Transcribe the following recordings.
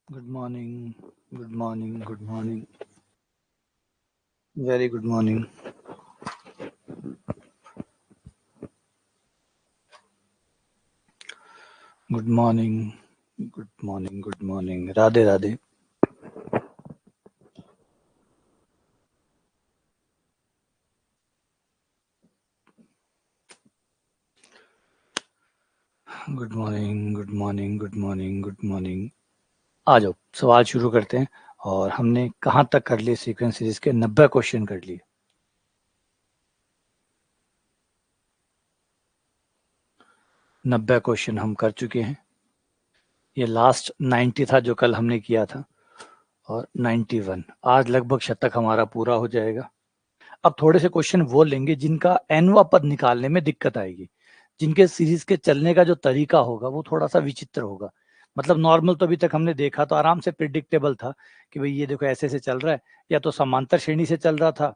Good morning. Good morning. Good morning. Very good morning. Good morning. Good morning. Good morning. Radhe Radhe. Good morning. Good morning. Good morning. Good morning. आ जाओ, सवाल शुरू करते हैं. और हमने कहाँ तक कर लिए सीक्वेंस सीरीज के 90 क्वेश्चन कर लिए. 90 क्वेश्चन हम कर चुके हैं. ये लास्ट 90 था जो कल हमने किया था, और 91 आज लगभग शतक हमारा पूरा हो जाएगा. अब थोड़े से क्वेश्चन वो लेंगे जिनका एनवा पद निकालने में दिक्कत आएगी, जिनके सीरीज के चलने का जो तरीका होगा वो थोड़ा सा विचित्र होगा. मतलब नॉर्मल तो अभी तक हमने देखा तो आराम से प्रिडिक्टेबल था कि भाई ये देखो ऐसे से चल रहा है, या तो समांतर श्रेणी से चल रहा था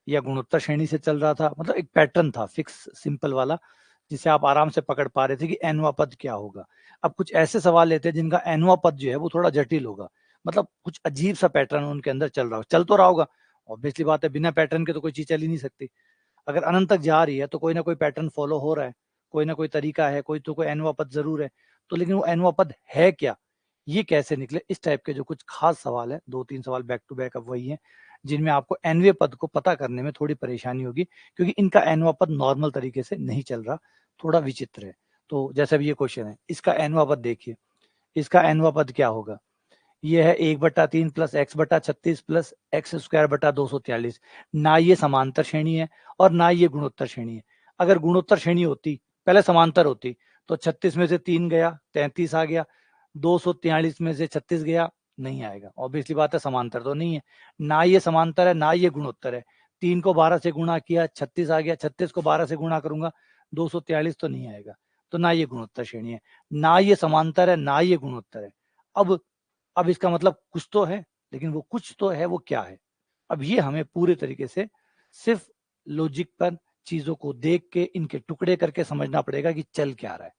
या गुणोत्तर श्रेणी से चल रहा था. मतलब एक पैटर्न था फिक्स सिंपल वाला, जिसे आप आराम से पकड़ पा रहे थे कि एनवा पद क्या होगा. अब कुछ ऐसे सवाल लेते हैं जिनका एनवा पद जो है वो थोड़ा जटिल होगा. मतलब कुछ अजीब सा पैटर्न उनके अंदर चल रहा हो, चल तो रहा होगा. ऑब्वियसली बात है, बिना पैटर्न के तो कोई चीज चल ही नहीं सकती. अगर अनंत तक जा रही है तो कोई ना कोई पैटर्न फॉलो हो रहा है, कोई ना कोई तरीका है, कोई एनवा पद जरूर है. तो लेकिन वो एनवा पद है क्या, ये कैसे निकले, इस टाइप के जो कुछ खास सवाल है, 2-3 सवाल बैक टू बैक अब वही है, जिनमें आपको एनवे पद को पता करने में थोड़ी परेशानी होगी, क्योंकि इनका एनवा पद नॉर्मल तरीके से नहीं चल रहा, थोड़ा विचित्र है. तो जैसे भी ये क्वेश्चन है, इसका एनवा पद देखिए. इसका एनवा पद क्या होगा? ये है 1/3 प्लस x/36 प्लस x² 243. ना ये समांतर श्रेणी है और ना ये गुणोत्तर श्रेणी है. अगर गुणोत्तर श्रेणी होती, पहले समांतर होती, तो 36 में से 3 गया 33 आ गया, 243 में से 36 गया, नहीं आएगा. ऑब्वियसली बात है, समांतर तो नहीं है. ना ये समांतर है ना ये गुणोत्तर है. 3 को 12 से गुणा किया 36 आ गया, 36 को 12 से गुणा करूंगा 243 तो नहीं आएगा. तो ना ये गुणोत्तर श्रेणी है, ना ये समांतर है ना ये गुणोत्तर है. अब इसका मतलब कुछ तो है, लेकिन वो कुछ तो है, वो क्या है? अब ये हमें पूरे तरीके से सिर्फ लॉजिक पर चीजों को देख के इनके टुकड़े करके समझना पड़ेगा कि चल क्या रहा है.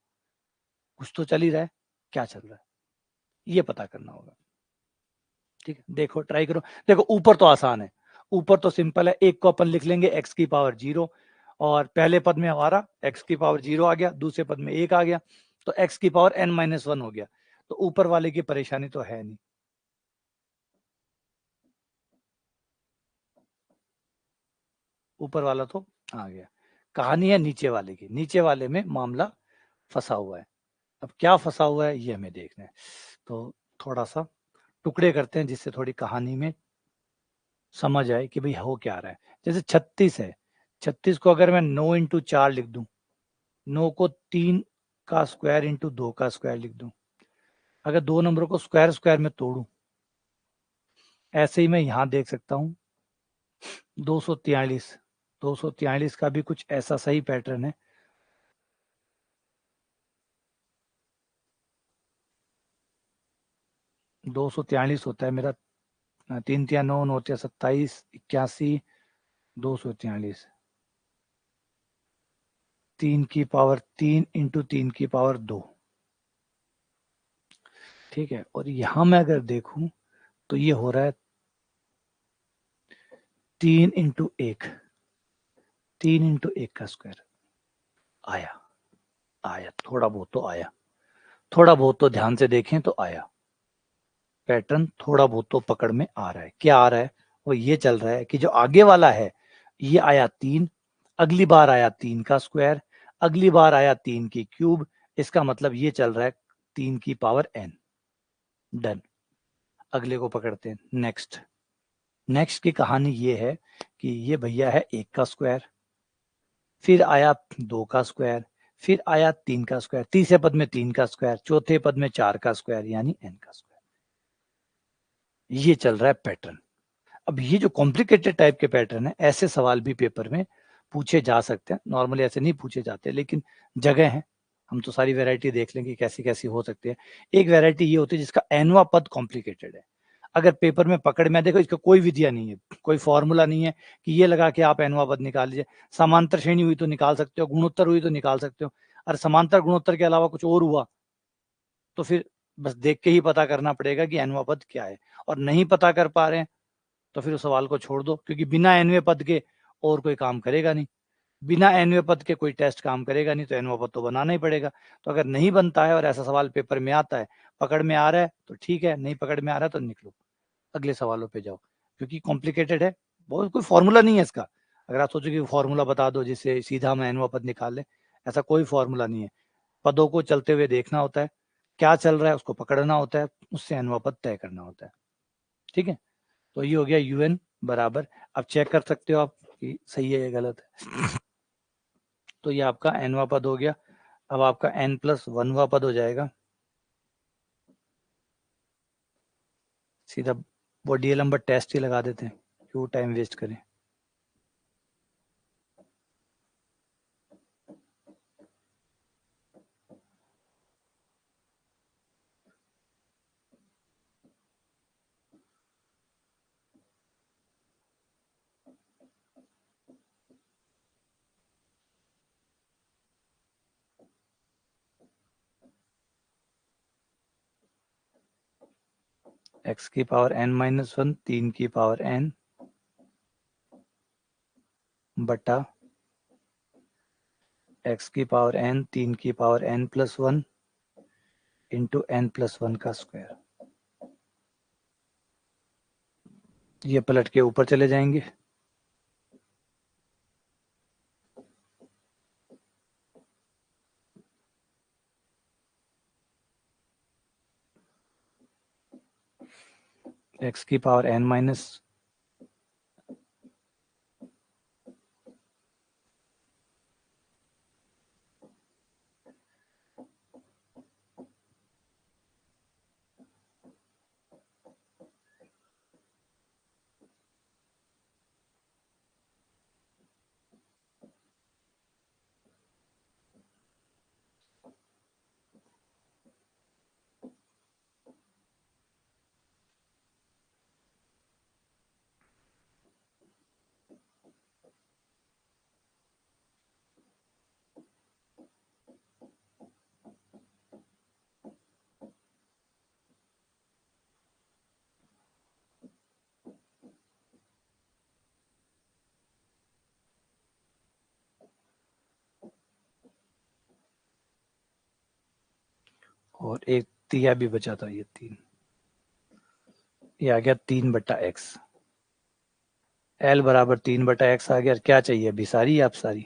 कुछ तो चल ही रहा है, क्या चल रहा है ये पता करना होगा. ठीक है, देखो ट्राई करो. देखो ऊपर तो आसान है, ऊपर तो सिंपल है. एक को अपन लिख लेंगे x⁻0, और पहले पद में हमारा x⁻0 आ गया, दूसरे पद में 1 आ गया, तो x⁻n-1 हो गया. तो ऊपर वाले की परेशानी तो है नहीं. ऊपर वाला तो आ गया. कहानी है नीचे वाले की. नीचे वाले में मामला फंसा हुआ है. अब क्या फंसा हुआ है ये हमें देखना है. तो थोड़ा सा टुकड़े करते हैं जिससे थोड़ी कहानी में समझ आए कि भाई हो क्या रहा है. जैसे 36 है, 36 को अगर मैं 9 × 4 लिख दूं, 9 को 3 का स्क्वायर इंटू 2 का स्क्वायर लिख दूं, अगर दो नंबरों को स्क्वायर स्क्वायर में तोड़ूं, ऐसे ही मैं यहां देख सकता हूं 243. 243 का भी कुछ ऐसा सही पैटर्न है. 243 होता है मेरा. 3 × 3 = 9, 9 × 27, 81, 243. 3 की पावर 3 इंटू 3 की पावर 2. ठीक है, और यहां मैं अगर देखूं तो ये हो रहा है 3 × 1. 3 × 1 का स्क्वायर. आया, आया, थोड़ा बहुत तो आया, थोड़ा बहुत तो ध्यान से देखें तो आया. पैटर्न थोड़ा बहुत तो पकड़ में आ रहा है. क्या आ रहा है? वो ये चल रहा है कि जो आगे वाला है ये आया 3, अगली बार आया 3 का स्क्वायर, अगली बार आया 3 की क्यूब. इसका मतलब ये चल रहा है 3 की पावर n. डन. अगले को पकड़ते हैं. नेक्स्ट. नेक्स्ट की कहानी ये है कि ये भैया है 1 का स्क्वायर, फिर आया 2 का स्क्वायर, फिर आया 3 का स्क्वायर, तीसरे पद में 3 का स्क्वायर, चौथे पद में 4 का स्क्वायर, यानी n का स्क्वायर. ये चल रहा है पैटर्न. अब ये जो कॉम्प्लिकेटेड टाइप के पैटर्न है, ऐसे सवाल भी पेपर में पूछे जा सकते हैं. नॉर्मली ऐसे नहीं पूछे जाते, लेकिन जगह है. हम तो सारी वैरायटी देख लेंगे कैसी कैसी हो सकती है. एक वैरायटी ये होती है जिसका एनवा पद कॉम्प्लिकेटेड है. अगर पेपर में पकड़ में देखो, इसका कोई विधिया नहीं है, कोई फॉर्मूला नहीं है कि ये लगा के आप एनवा पद निकाल लीजिए. समांतर श्रेणी हुई तो निकाल सकते हो, गुणोत्तर हुई तो निकाल सकते हो. और समांतर गुणोत्तर के अलावा कुछ और हुआ तो फिर बस देख के ही पता करना पड़ेगा कि nवां पद क्या है, और नहीं पता कर पा रहे हैं तो फिर उस सवाल को छोड़ दो, क्योंकि बिना nवें पद के और कोई काम करेगा नहीं, बिना nवें पद के कोई टेस्ट काम करेगा नहीं, तो nवां पद तो बनाना ही पड़ेगा। तो अगर नहीं बनता है और ऐसा सवाल पेपर में आता है, पकड़ में आ रहा है तो ठीक है, नहीं पकड़ में आ रहा है तो निकलो, अगले सवालों पे जाओ, क्योंकि कॉम्प्लिकेटेड है बहुत, कोई फॉर्मूला नहीं है इसका। अगर आप सोचो कि फॉर्मूला बता दो जिससे सीधा हम nवां पद निकाल लें, ऐसा कोई फॉर्मूला नहीं है। पदों को चलते हुए देखना होता है, क्या चल रहा है उसको पकड़ना होता है, उससे nवां पद तय करना होता है। ठीक है, तो ये हो गया un बराबर, अब चेक कर सकते हो आप कि सही है या गलत है। तो ये आपका nवां पद हो गया। अब आपका n+1वां पद हो जाएगा, सीधा वो डीएल नंबर टेस्ट ही लगा देते हैं, क्यों टाइम वेस्ट करें। x की पावर n-1 3 की पावर n बटा x की पावर n 3 की पावर n+1 इंटू n+1 का स्क्वायर। ये पलट के ऊपर चले जाएंगे, x की पावर n- और एक तिया भी बचा था, ये 3, ये आ गया 3/x। l बराबर 3/x आ गया। क्या चाहिए, अभिसारी या अपसारी?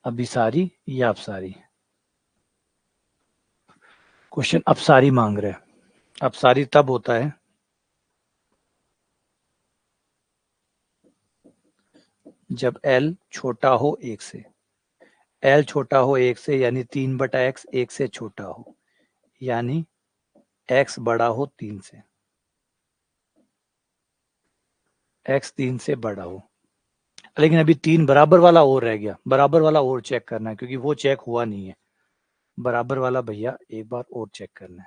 अभिसारी या अपसारी? क्वेश्चन अपसारी मांग रहे हैं। अपसारी तब होता है जब l छोटा हो 1 से, l छोटा हो 1 से, यानी 3/x 1 से छोटा हो, यानी x बड़ा हो 3 से, x 3 से बड़ा हो। लेकिन अभी 3 बराबर वाला और रह गया, बराबर वाला और चेक करना है, क्योंकि वो चेक हुआ नहीं है। बराबर वाला भैया एक बार और चेक करना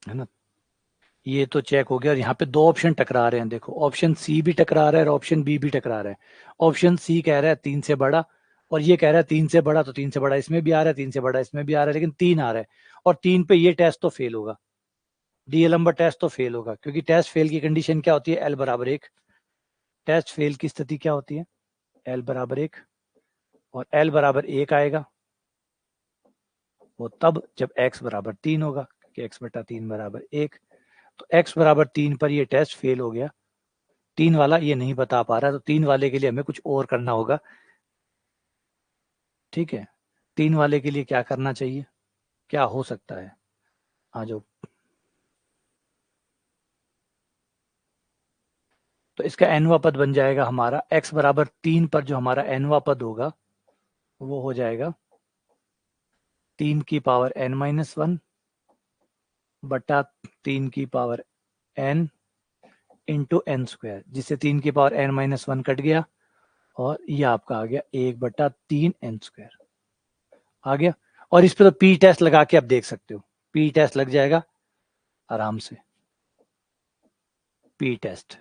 है ना। ये तो चेक हो गया, और यहाँ पे 2 ऑप्शन टकरा रहे हैं, देखो ऑप्शन सी भी टकरा रहा है और ऑप्शन बी भी टकरा रहा है। ऑप्शन सी कह रहा है 3 से बड़ा, और ये कह रहा है 3 से बड़ा, तो 3 से बड़ा इसमें भी आ रहा है, 3 से बड़ा इसमें भी आ रहा है, लेकिन 3 आ रहा है, और 3 पे ये टेस्ट तो फेल होगा, डीएल नंबर टेस्ट तो फेल होगा, क्योंकि टेस्ट फेल की कंडीशन क्या होती है, एल बराबर 1। टेस्ट फेल की स्थिति क्या होती है, एल बराबर 1, और एल बराबर 1 आएगा वो तब जब x बराबर 3 होगा, क्योंकि x/3 बराबर 1। तो x बराबर 3 पर ये टेस्ट फेल हो गया, 3 वाला ये नहीं बता पा रहा, तो 3 वाले के लिए हमें कुछ और करना होगा। ठीक है, 3 वाले के लिए क्या करना चाहिए, क्या हो सकता है, आ जाओ। तो इसका nवां पद बन जाएगा हमारा, x बराबर 3 पर जो हमारा nवां पद होगा वो हो जाएगा 3 की पावर n-1 बटा 3 की power n into n square, जिससे 3 की पावर n-1 कट गया, और ये आपका आ गया 1/3 n स्क्वायर आ गया। और इस पे तो पी टेस्ट लगा के आप देख सकते हो, पी टेस्ट लग जाएगा आराम से, पी टेस्ट।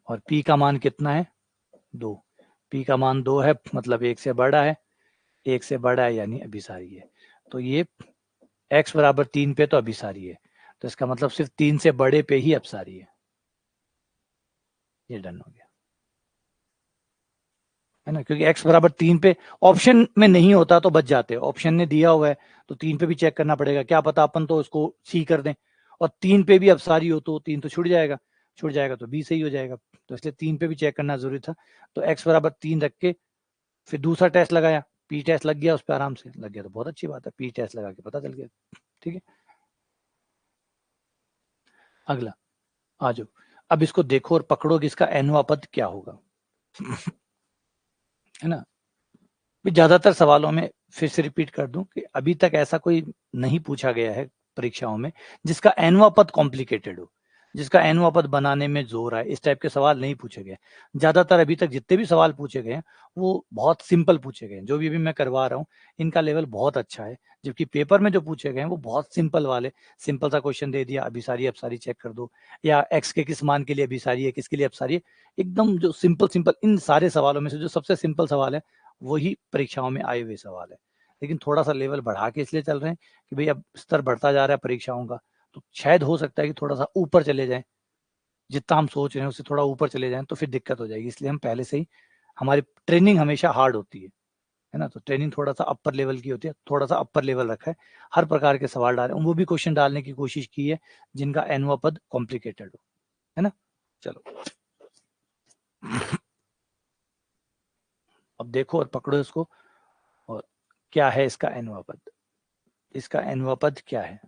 और पी का मान कितना है, 2। पी का मान 2 है, मतलब 1 से बड़ा है, 1 से बड़ा है यानी अभिसारी है। तो ये x बराबर 3 पे तो अभिसारी है, तो इसका मतलब सिर्फ 3 से बड़े पे ही अपसारी है। ये डन हो गया, है ना, क्योंकि x बराबर 3 पे ऑप्शन में नहीं होता तो बच जाते, ऑप्शन ने दिया हुआ है तो 3 पे भी चेक करना पड़ेगा, क्या पता अपन तो उसको सी कर दें, और 3 पे भी अपसारी हो तो 3 तो छूट जाएगा तो बी सही हो जाएगा, तो इसलिए 3 पे भी चेक करना जरूरी था। तो x बराबर 3 रख के फिर दूसरा टेस्ट लगाया, पी टेस्ट लग गया, उस पर आराम से लग गया तो बहुत अच्छी बात है, पी टेस्ट लगा के पता चल गया। ठीक है, अगला आ जाओ। अब इसको देखो और पकड़ो कि इसका एनवा पद क्या होगा। है ना, ज्यादातर सवालों में फिर से रिपीट कर दूं कि अभी तक ऐसा कोई नहीं पूछा गया है परीक्षाओं में जिसका एनवा पद कॉम्प्लिकेटेड हो, जिसका एनवा पद बनाने में जोर आए, इस टाइप के सवाल नहीं पूछे गए। ज्यादातर अभी तक जितने भी सवाल पूछे गए हैं वो बहुत सिंपल पूछे गए हैं, जो भी अभी मैं करवा रहा हूँ इनका लेवल बहुत अच्छा है, जबकि पेपर में जो पूछे गए हैं वो बहुत सिंपल वाले, सिंपल सा क्वेश्चन दे दिया, अभिसारी अपसारी चेक कर दो, या एक्स के किस मान के लिए अभिसारी है, किसके लिए अपसारी है, एकदम जो सिंपल सिंपल, इन सारे सवालों में से जो सबसे सिंपल सवाल है वही परीक्षाओं में आए हुए सवाल है। लेकिन थोड़ा सा लेवल बढ़ा के इसलिए चल रहे हैं कि भाई अब स्तर बढ़ता जा रहा है परीक्षाओं का, तो शायद हो सकता है कि थोड़ा सा ऊपर चले जाएं, जितना हम सोच रहे हैं उससे थोड़ा ऊपर चले जाएं तो फिर दिक्कत हो जाएगी, इसलिए हम पहले से ही, हमारी ट्रेनिंग हमेशा हार्ड होती है ना, तो ट्रेनिंग थोड़ा सा अपर लेवल की होती है, थोड़ा सा अपर लेवल रखा है, हर प्रकार के सवाल डाले, वो भी क्वेश्चन डालने की कोशिश की है जिनका एनवा पद कॉम्प्लिकेटेड हो, है ना। चलो अब देखो और पकड़ो इसको, और क्या है इसका एनवा पद, इसका एनवा पद क्या है।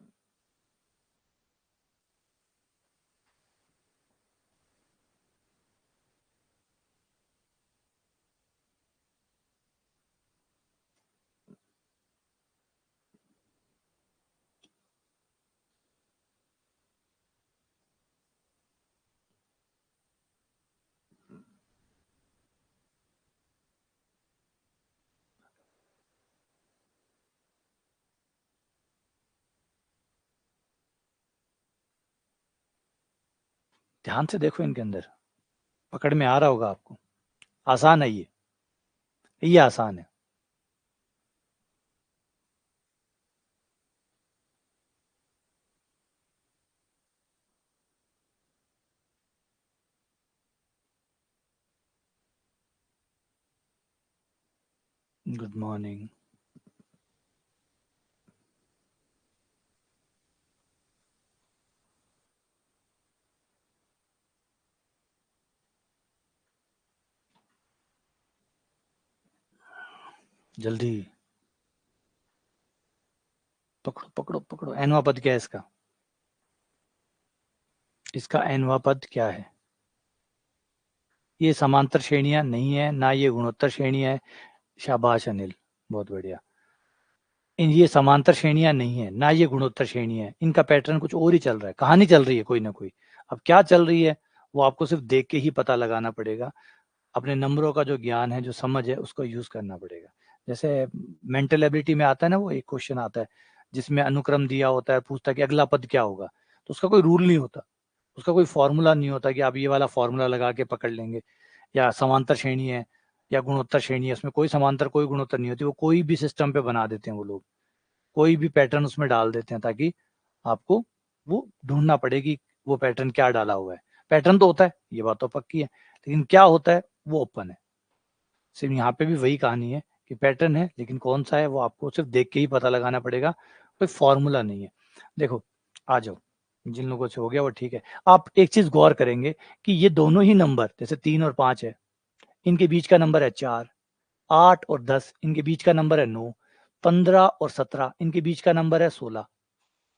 ध्यान से देखो इनके अंदर, पकड़ में आ रहा होगा आपको, आसान है ये आसान है। Good morning. जल्दी पकड़ो पकड़ो पकड़ो, एनवा पद क्या है इसका, इसका एनवा पद क्या है। ये समांतर श्रेणियां नहीं है, ना ये गुणोत्तर श्रेणियां है, शाबाश अनिल, बहुत बढ़िया। इन ये समांतर श्रेणियां नहीं है, ना ये गुणोत्तर श्रेणी है, इनका पैटर्न कुछ और ही चल रहा है, कहानी चल रही है कोई ना कोई। अब क्या चल रही है वो आपको सिर्फ देख के ही पता लगाना पड़ेगा, अपने नंबरों का जो ज्ञान है, जो समझ है, उसको यूज करना पड़ेगा। जैसे मेंटल एबिलिटी में आता है ना, वो एक क्वेश्चन आता है जिसमें अनुक्रम दिया होता है, पूछता है कि अगला पद क्या होगा, तो उसका कोई रूल नहीं होता, उसका कोई फॉर्मूला नहीं होता कि आप ये वाला फॉर्मूला लगा के पकड़ लेंगे, या समांतर श्रेणी है या गुणोत्तर श्रेणी है, उसमें कोई समांतर कोई गुणोत्तर नहीं होती, वो कोई भी सिस्टम पे बना देते हैं वो लोग, कोई भी पैटर्न उसमें डाल देते हैं ताकि आपको वो ढूंढना पड़े कि वो पैटर्न क्या डाला हुआ है। पैटर्न तो होता है, ये बात तो पक्की है, लेकिन क्या होता है वो ओपन है। सिर्फ यहाँ पे भी वही कहानी है कि पैटर्न है, लेकिन कौन सा है वो आपको सिर्फ देख के ही पता लगाना पड़ेगा, कोई फॉर्मूला नहीं है। देखो आ जाओ, जिन लोगों से हो गया वो ठीक है। आप एक चीज गौर करेंगे कि ये दोनों ही नंबर, जैसे 3 और 5 है, इनके बीच का नंबर है 4, 8 और 10 इनके बीच का नंबर है 9, 15 और 17 इनके बीच का नंबर है 16,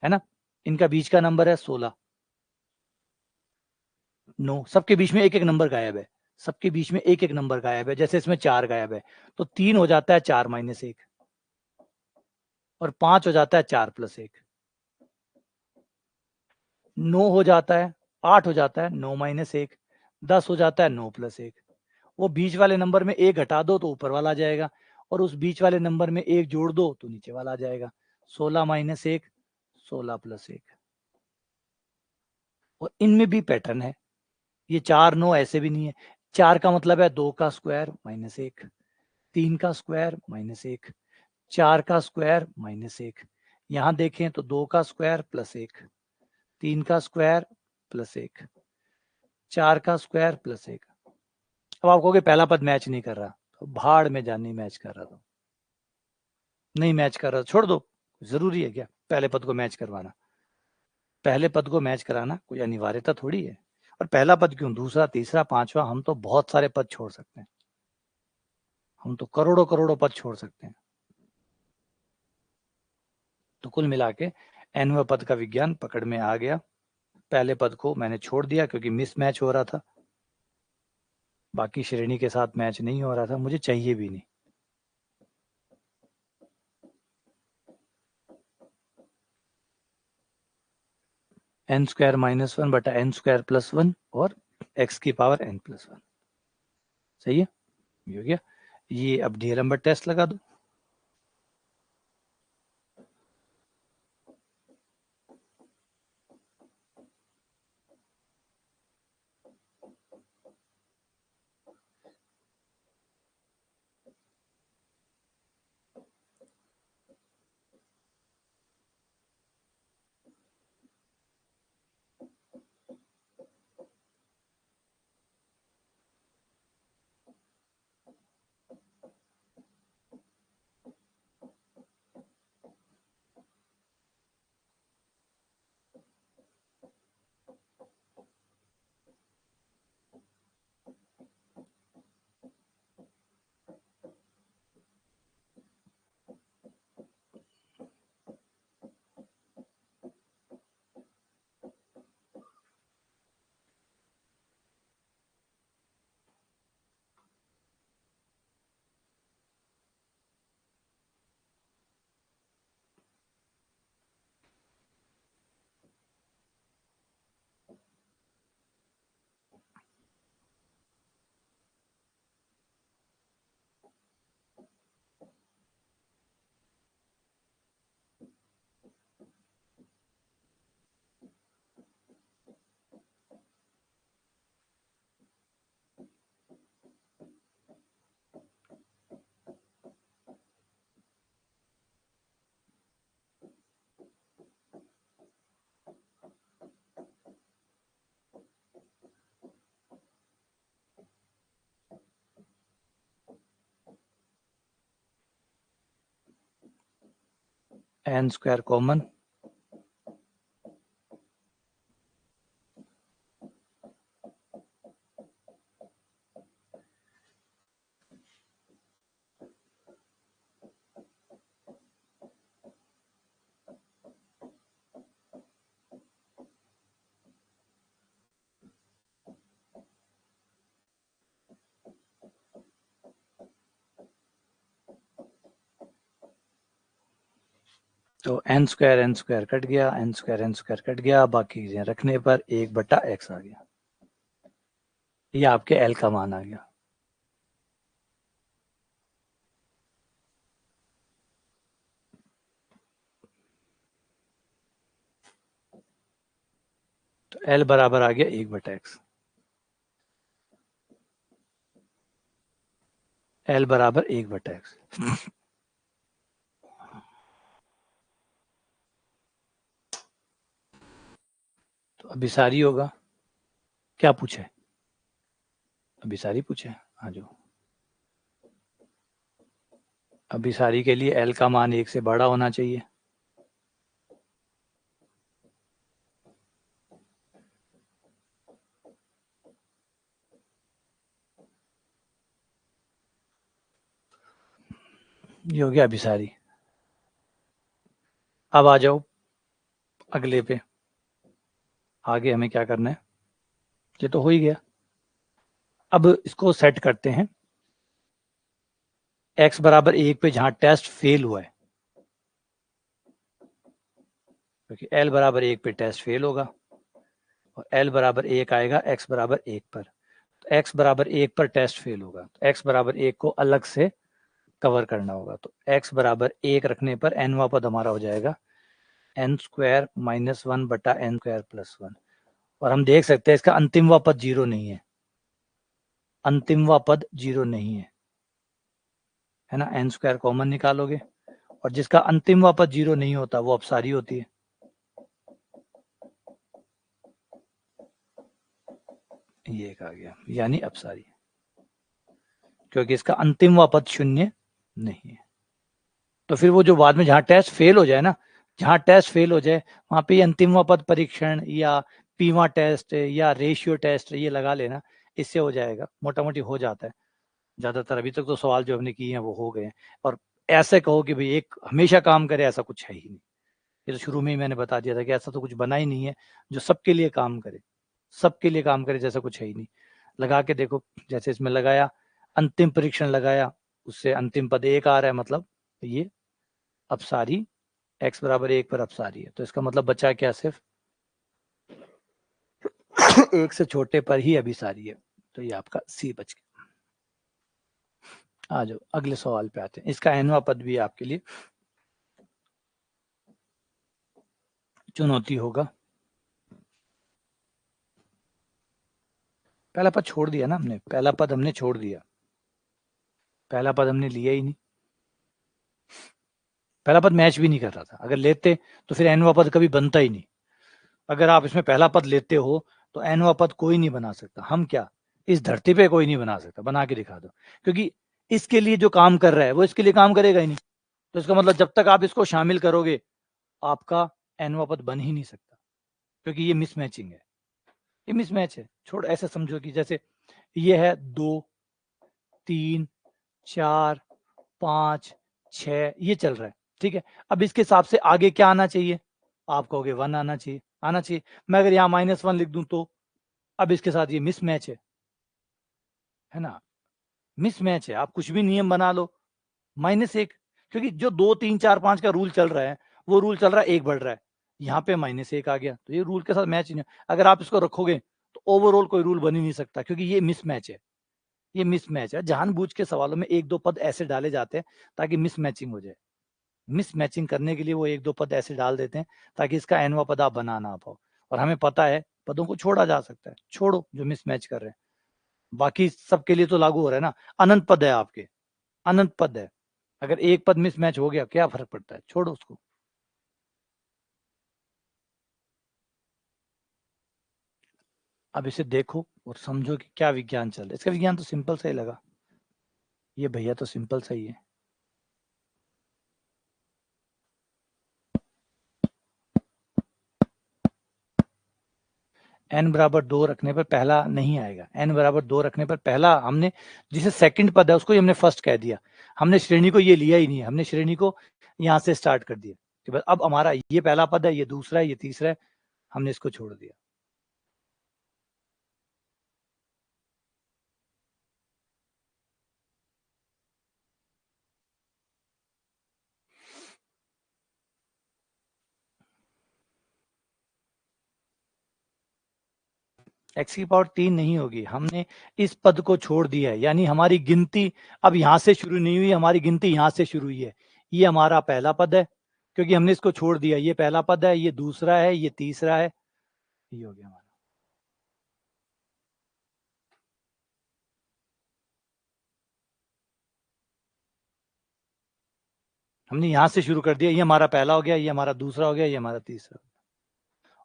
है ना, इनका बीच का नंबर है 16, 9, सबके बीच में एक एक नंबर गायब है, सबके बीच में एक एक नंबर गायब है, जैसे इसमें 4 गायब है, तो 3 हो जाता है 4 माइनस 1, और 5 हो जाता है 4 प्लस 1, 9 हो जाता है, 8 हो जाता है 9 माइनस 1, 10 हो जाता है 9 प्लस 1, वो बीच वाले नंबर में एक घटा दो तो ऊपर वाला आ जाएगा, और उस बीच वाले नंबर में एक जोड़ दो तो नीचे वाला आ जाएगा, 16 माइनस 1, 16 प्लस 1। और इनमें भी पैटर्न है, ये 4 9 ऐसे भी नहीं है, 4 का मतलब है 2 का स्क्वायर माइनस 1, 3 का स्क्वायर माइनस 1, 4 का स्क्वायर -1, यहाँ देखें तो 2 का स्क्वायर +1, 3 का स्क्वायर +1, 4 का स्क्वायर +1। अब आप कहोगे पहला पद मैच नहीं कर रहा, तो भाड़ में जानी मैच कर रहा, तो नहीं मैच कर रहा छोड़ दो। जरूरी है क्या पहले पद को मैच करवाना? पहले पद को मैच कराना कोई अनिवार्यता थोड़ी है। और पहला पद क्यों, दूसरा, तीसरा, पांचवा, हम तो बहुत सारे पद छोड़ सकते हैं, हम तो करोड़ों करोड़ों पद छोड़ सकते हैं। तो कुल मिला के nवें पद का विज्ञान पकड़ में आ गया। पहले पद को मैंने छोड़ दिया क्योंकि मिसमैच हो रहा था, बाकी श्रेणी के साथ मैच नहीं हो रहा था, मुझे चाहिए भी नहीं। n² -1 बटा n² +1 और x की पावर n+1, सही है, ये हो गया। ये अब डीएलएम्बर्ट टेस्ट लगा दो। n² कॉमन, तो n² कट गया, n² कट गया, बाकी चीजें रखने पर 1/x आ गया। ये आपके L का मान आ गया। तो L बराबर आ गया 1/x, L बराबर 1/x। तो अभिसारी होगा, क्या पूछे, अभिसारी पूछे, हाँ जो अभिसारी के लिए L का मान 1 से बड़ा होना चाहिए। ये हो गया अभिसारी। अब आ जाओ अगले पे, आगे हमें क्या करना है, ये तो हो ही गया। अब इसको सेट करते हैं x बराबर 1 पे, जहां टेस्ट फेल हुआ है, क्योंकि L बराबर 1 पे टेस्ट फेल होगा और L बराबर 1 आएगा x बराबर 1 पर। तो x बराबर 1 पर टेस्ट फेल होगा, तो x बराबर 1 को अलग से कवर करना होगा। तो x बराबर 1 रखने पर nवां पद हमारा हो जाएगा n² -1 बटा n² +1। और हम देख सकते हैं इसका अंतिमवा पद 0 नहीं है, अंतिमवा पद 0 नहीं है, है ना। n² कॉमन निकालोगे और जिसका अंतिम पद 0 नहीं होता वो अपसारी होती है। ये एक आ गया, यानी अपसारी, क्योंकि इसका अंतिम पद 0 नहीं है। तो फिर वो जो बाद में जहां टेस्ट फेल हो जाए ना, जहां टेस्ट फेल हो जाए वहां पे अंतिम पद परीक्षण या पीवा टेस्ट या रेशियो टेस्ट ये लगा लेना, इससे हो जाएगा, मोटा मोटी हो जाता है ज्यादातर। अभी तक तो सवाल जो हमने किए हैं वो हो गए हैं। और ऐसे कहो कि भाई एक हमेशा काम करे, ऐसा कुछ है ही नहीं। ये तो शुरू में ही मैंने बता दिया था कि ऐसा तो कुछ बना ही नहीं है जो सबके लिए काम करे, सबके लिए काम करे जैसा कुछ है ही नहीं। लगा के देखो, जैसे इसमें लगाया, अंतिम परीक्षण लगाया, उससे अंतिम पद 1 आ रहा है, मतलब ये अपसारी, x बराबर 1 पर अपसारी है। तो इसका मतलब बचा क्या, सिर्फ 1 से छोटे पर ही अभिसारी है। तो ये आपका सी बच गया। आ जाओ अगले सवाल पे आते हैं। इसका nवां पद भी आपके लिए चुनौती होगा। पहला पद छोड़ दिया ना हमने, पहला पद हमने छोड़ दिया, पहला पद हमने लिया ही नहीं, पहला पद मैच भी नहीं कर रहा था। अगर लेते तो फिर nवां पद कभी बनता ही नहीं। अगर आप इसमें पहला पद लेते हो तो nवां पद कोई नहीं बना सकता। हम क्या, इस धरती पे कोई नहीं बना सकता, बना के दिखा दो, क्योंकि इसके लिए जो काम कर रहा है वो इसके लिए काम करेगा ही नहीं। तो इसका मतलब जब तक आप इसको शामिल करोगे आपका nवां पद बन ही नहीं सकता, क्योंकि ये मिसमैचिंग है, ये मिसमैच है। छोड़, ऐसे समझो कि जैसे ये है 2 3 4 5 6, ये चल रहा है, ठीक है। अब इसके हिसाब से आगे क्या आना चाहिए, आप कहोगे 1 आना चाहिए, आना चाहिए। मैं अगर यहाँ -1 लिख दूं तो अब इसके साथ ये मिसमैच है ना, मिसमैच है। आप कुछ भी नियम बना लो, -1, क्योंकि जो 2 3 4 5 का रूल चल रहा है वो रूल चल रहा है 1 बढ़ रहा है, यहाँ पे -1 आ गया, तो ये रूल के साथ मैच ही नहीं। अगर आप इसको रखोगे तो ओवरऑल कोई रूल बन ही नहीं सकता, क्योंकि ये मिसमैच है, ये मिसमैच है। जानबूझ के सवालों में 1 2 पद ऐसे डाले जाते हैं ताकि मिसमैचिंग हो जाए। मिसमैचिंग करने के लिए वो 1 2 पद ऐसे डाल देते हैं ताकि इसका nवां पद आप बना ना पाओ। और हमें पता है पदों को छोड़ा जा सकता है, छोड़ो जो मिसमैच कर रहे हैं। बाकी सबके लिए तो लागू हो रहा है ना। अनंत पद है आपके, अनंत पद है, अगर एक पद मिसमैच हो गया क्या फर्क पड़ता है, छोड़ो उसको। अब इसे देखो और समझो कि क्या विज्ञान चल रहा है। इसका विज्ञान तो सिंपल सा ही लगा, ये भैया तो सिंपल सा ही है। n बराबर 2 रखने पर पहला नहीं आएगा, n बराबर 2 रखने पर पहला, हमने जिसे सेकंड पद है उसको ही हमने फर्स्ट कह दिया। हमने श्रेणी को ये लिया ही नहीं है, हमने श्रेणी को यहाँ से स्टार्ट कर दिया कि बस अब हमारा ये पहला पद है, ये दूसरा है, ये तीसरा है, हमने इसको छोड़ दिया। x की पावर 3 नहीं होगी, हमने इस पद को छोड़ दिया है, यानी हमारी गिनती अब यहाँ से शुरू नहीं हुई, हमारी गिनती यहाँ से शुरू हुई है। ये हमारा पहला पद है, क्योंकि हमने इसको छोड़ दिया। ये पहला पद है, ये दूसरा है, ये तीसरा है, ये हो गया हमारा। हमने यहाँ से शुरू कर दिया, ये हमारा पहला हो गया, ये हमारा दूसरा हो गया, ये हमारा तीसरा।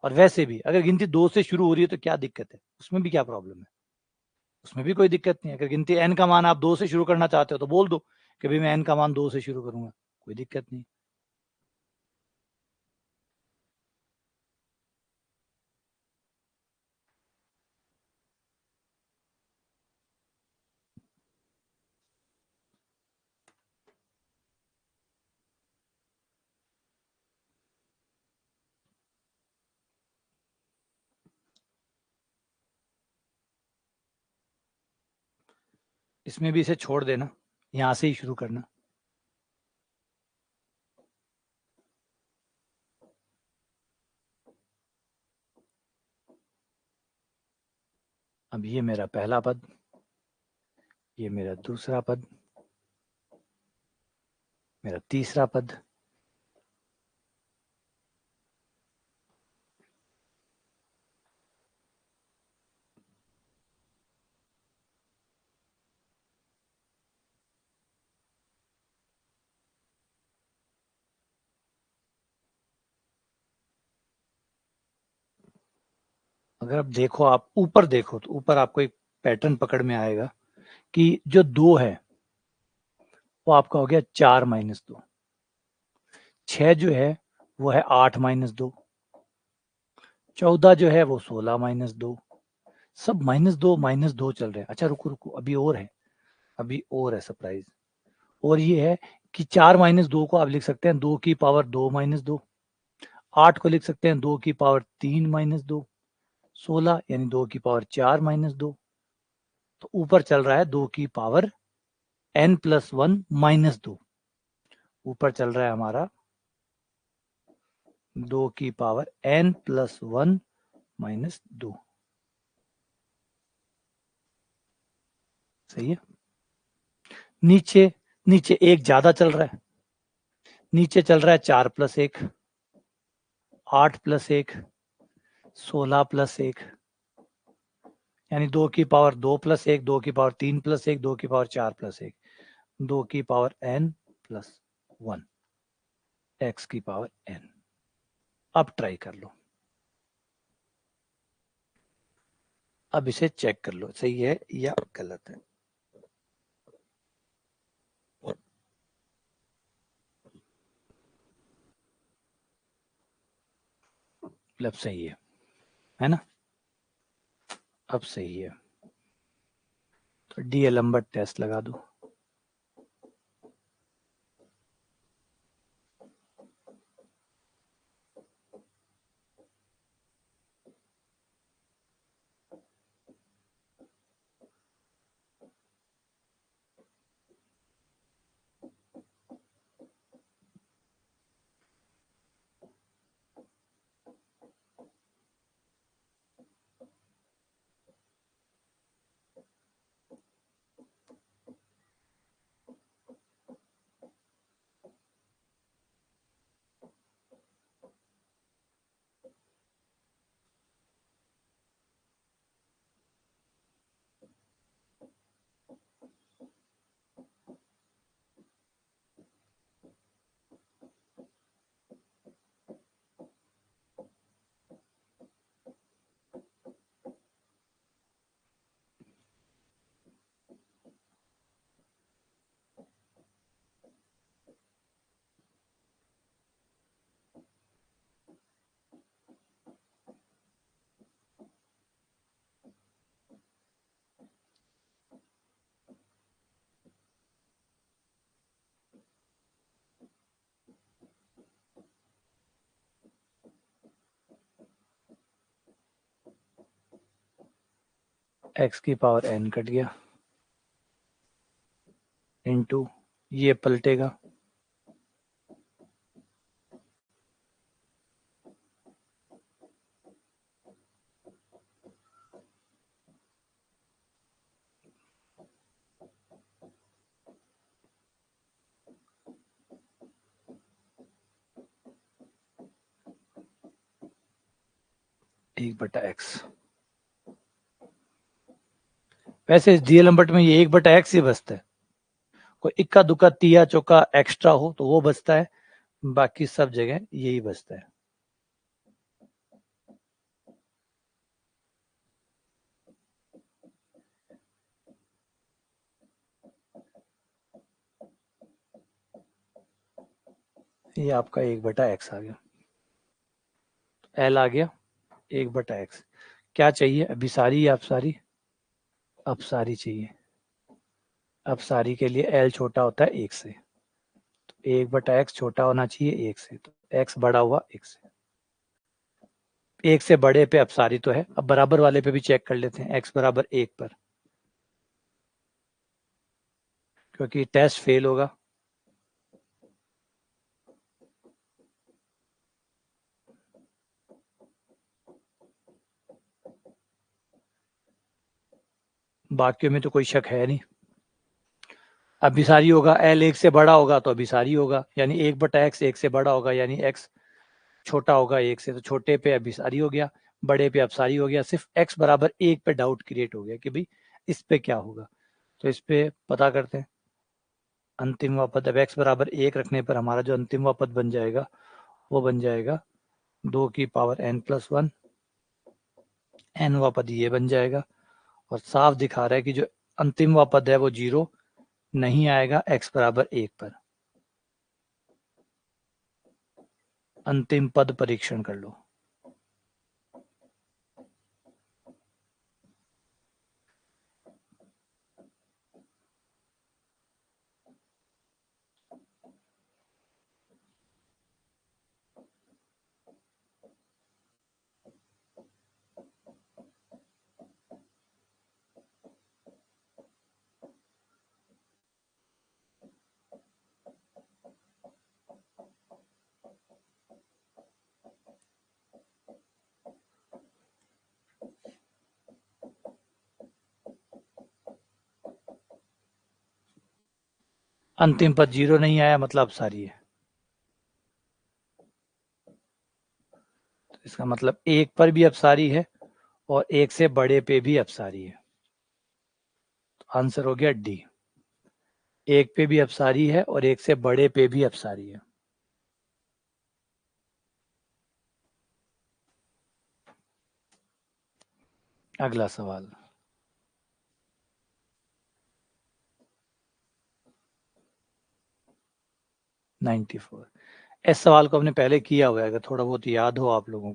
और वैसे भी अगर गिनती 2 से शुरू हो रही है तो क्या दिक्कत है, उसमें भी क्या प्रॉब्लम है, उसमें भी कोई दिक्कत नहीं है। अगर गिनती n का मान आप 2 से शुरू करना चाहते हो तो बोल दो कि भाई मैं n का मान 2 से शुरू करूंगा, कोई दिक्कत नहीं। इसमें भी इसे छोड़ देना, यहाँ से ही शुरू करना। अब ये मेरा पहला पद, ये मेरा दूसरा पद, मेरा तीसरा पद, अगर आप देखो, आप ऊपर देखो तो ऊपर आपको एक पैटर्न पकड़ में आएगा कि जो 2 है वो आपका हो गया 4 माइनस 2, 6 जो है वो है 8 माइनस 2, 14 जो है वो 16 माइनस 2, सब माइनस दो चल रहे हैं। अच्छा रुको रुको, अभी और है, अभी और है सरप्राइज। और ये है कि 4 माइनस 2 को आप लिख सकते हैं 2 की पावर 2 माइनस 2, 8 को लिख सकते हैं 2 की पावर 3 माइनस 2, 16 यानी 2 की पावर 4 माइनस 2। तो ऊपर चल रहा है 2 की पावर n प्लस 1 माइनस 2, ऊपर चल रहा है हमारा 2 की पावर n प्लस 1 माइनस 2। सही है। नीचे नीचे एक ज्यादा चल रहा है, नीचे चल रहा है 4 प्लस 1, 8 प्लस 1, 16 प्लस 1, यानी 2 की पावर 2 प्लस 1, 2 की पावर 3 प्लस 1, 2 की पावर 4 प्लस 1, 2 की पावर n प्लस 1, x की पावर n। अब ट्राई कर लो, अब इसे चेक कर लो सही है या गलत है। मतलब सही है ना? अब सही है तो डीएलम्बर्ट टेस्ट लगा दो। x की पावर n कट गया इनटू ये पलटेगा, एक बटा x। वैसे इस डीएलम्बर्ट में ये एक बटा x ही बचता है, कोई इक्का दुक्का तिया चौका एक्स्ट्रा हो तो वो बचता है, बाकी सब जगह यही बचता है। ये आपका एक बटा एक्स आ गया, एल आ गया एक बटा एक्स। क्या चाहिए अभी, सारी या अपसारी? अब सारी चाहिए। अब सारी के लिए एल छोटा होता है एक से, तो एक बटा एक्स छोटा होना चाहिए एक से, तो एक्स बड़ा हुआ एक से, एक से बड़े पे अपसारी तो है। अब बराबर वाले पे भी चेक कर लेते हैं, एक्स बराबर एक पर, क्योंकि टेस्ट फेल होगा। बाकियों में तो कोई शक है नहीं। अभिसारी होगा, एल एक से बड़ा होगा तो अभिसारी होगा, यानी एक बटा एक्स एक से बड़ा होगा, यानी एक्स छोटा होगा एक से, तो छोटे पे अभिसारी हो गया, बड़े पे अपसारी हो गया। सिर्फ एक्स बराबर एक पे डाउट क्रिएट हो गया कि भाई इस पे क्या होगा, तो इस पे पता करते हैं। अंतिम वापद, अब एक्स बराबर एक रखने पर हमारा जो अंतिम वापद बन जाएगा वो बन जाएगा 2 की पावर n प्लस 1 nवा पद ये बन जाएगा और साफ दिखा रहा है कि जो अंतिमवा पद है वो 0 नहीं आएगा x बराबर 1 पर। अंतिम पद परीक्षण कर लो। अंतिम पद 0 नहीं आया मतलब अपसारी है। तो इसका मतलब 1 पर भी अपसारी है और 1 से बड़े पे भी अपसारी है। तो आंसर हो गया डी। 1 पे भी अपसारी है और 1 से बड़े पे भी अपसारी है। अगला सवाल। 94। इस सवाल को हमने पहले किया हुआ है, अगर थोड़ा बहुत याद हो आप लोगों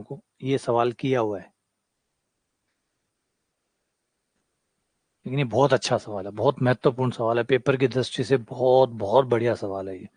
को, ये सवाल किया हुआ है। लेकिन ये बहुत अच्छा सवाल है, बहुत महत्वपूर्ण सवाल है, पेपर की दृष्टि से बहुत बहुत बढ़िया सवाल है ये।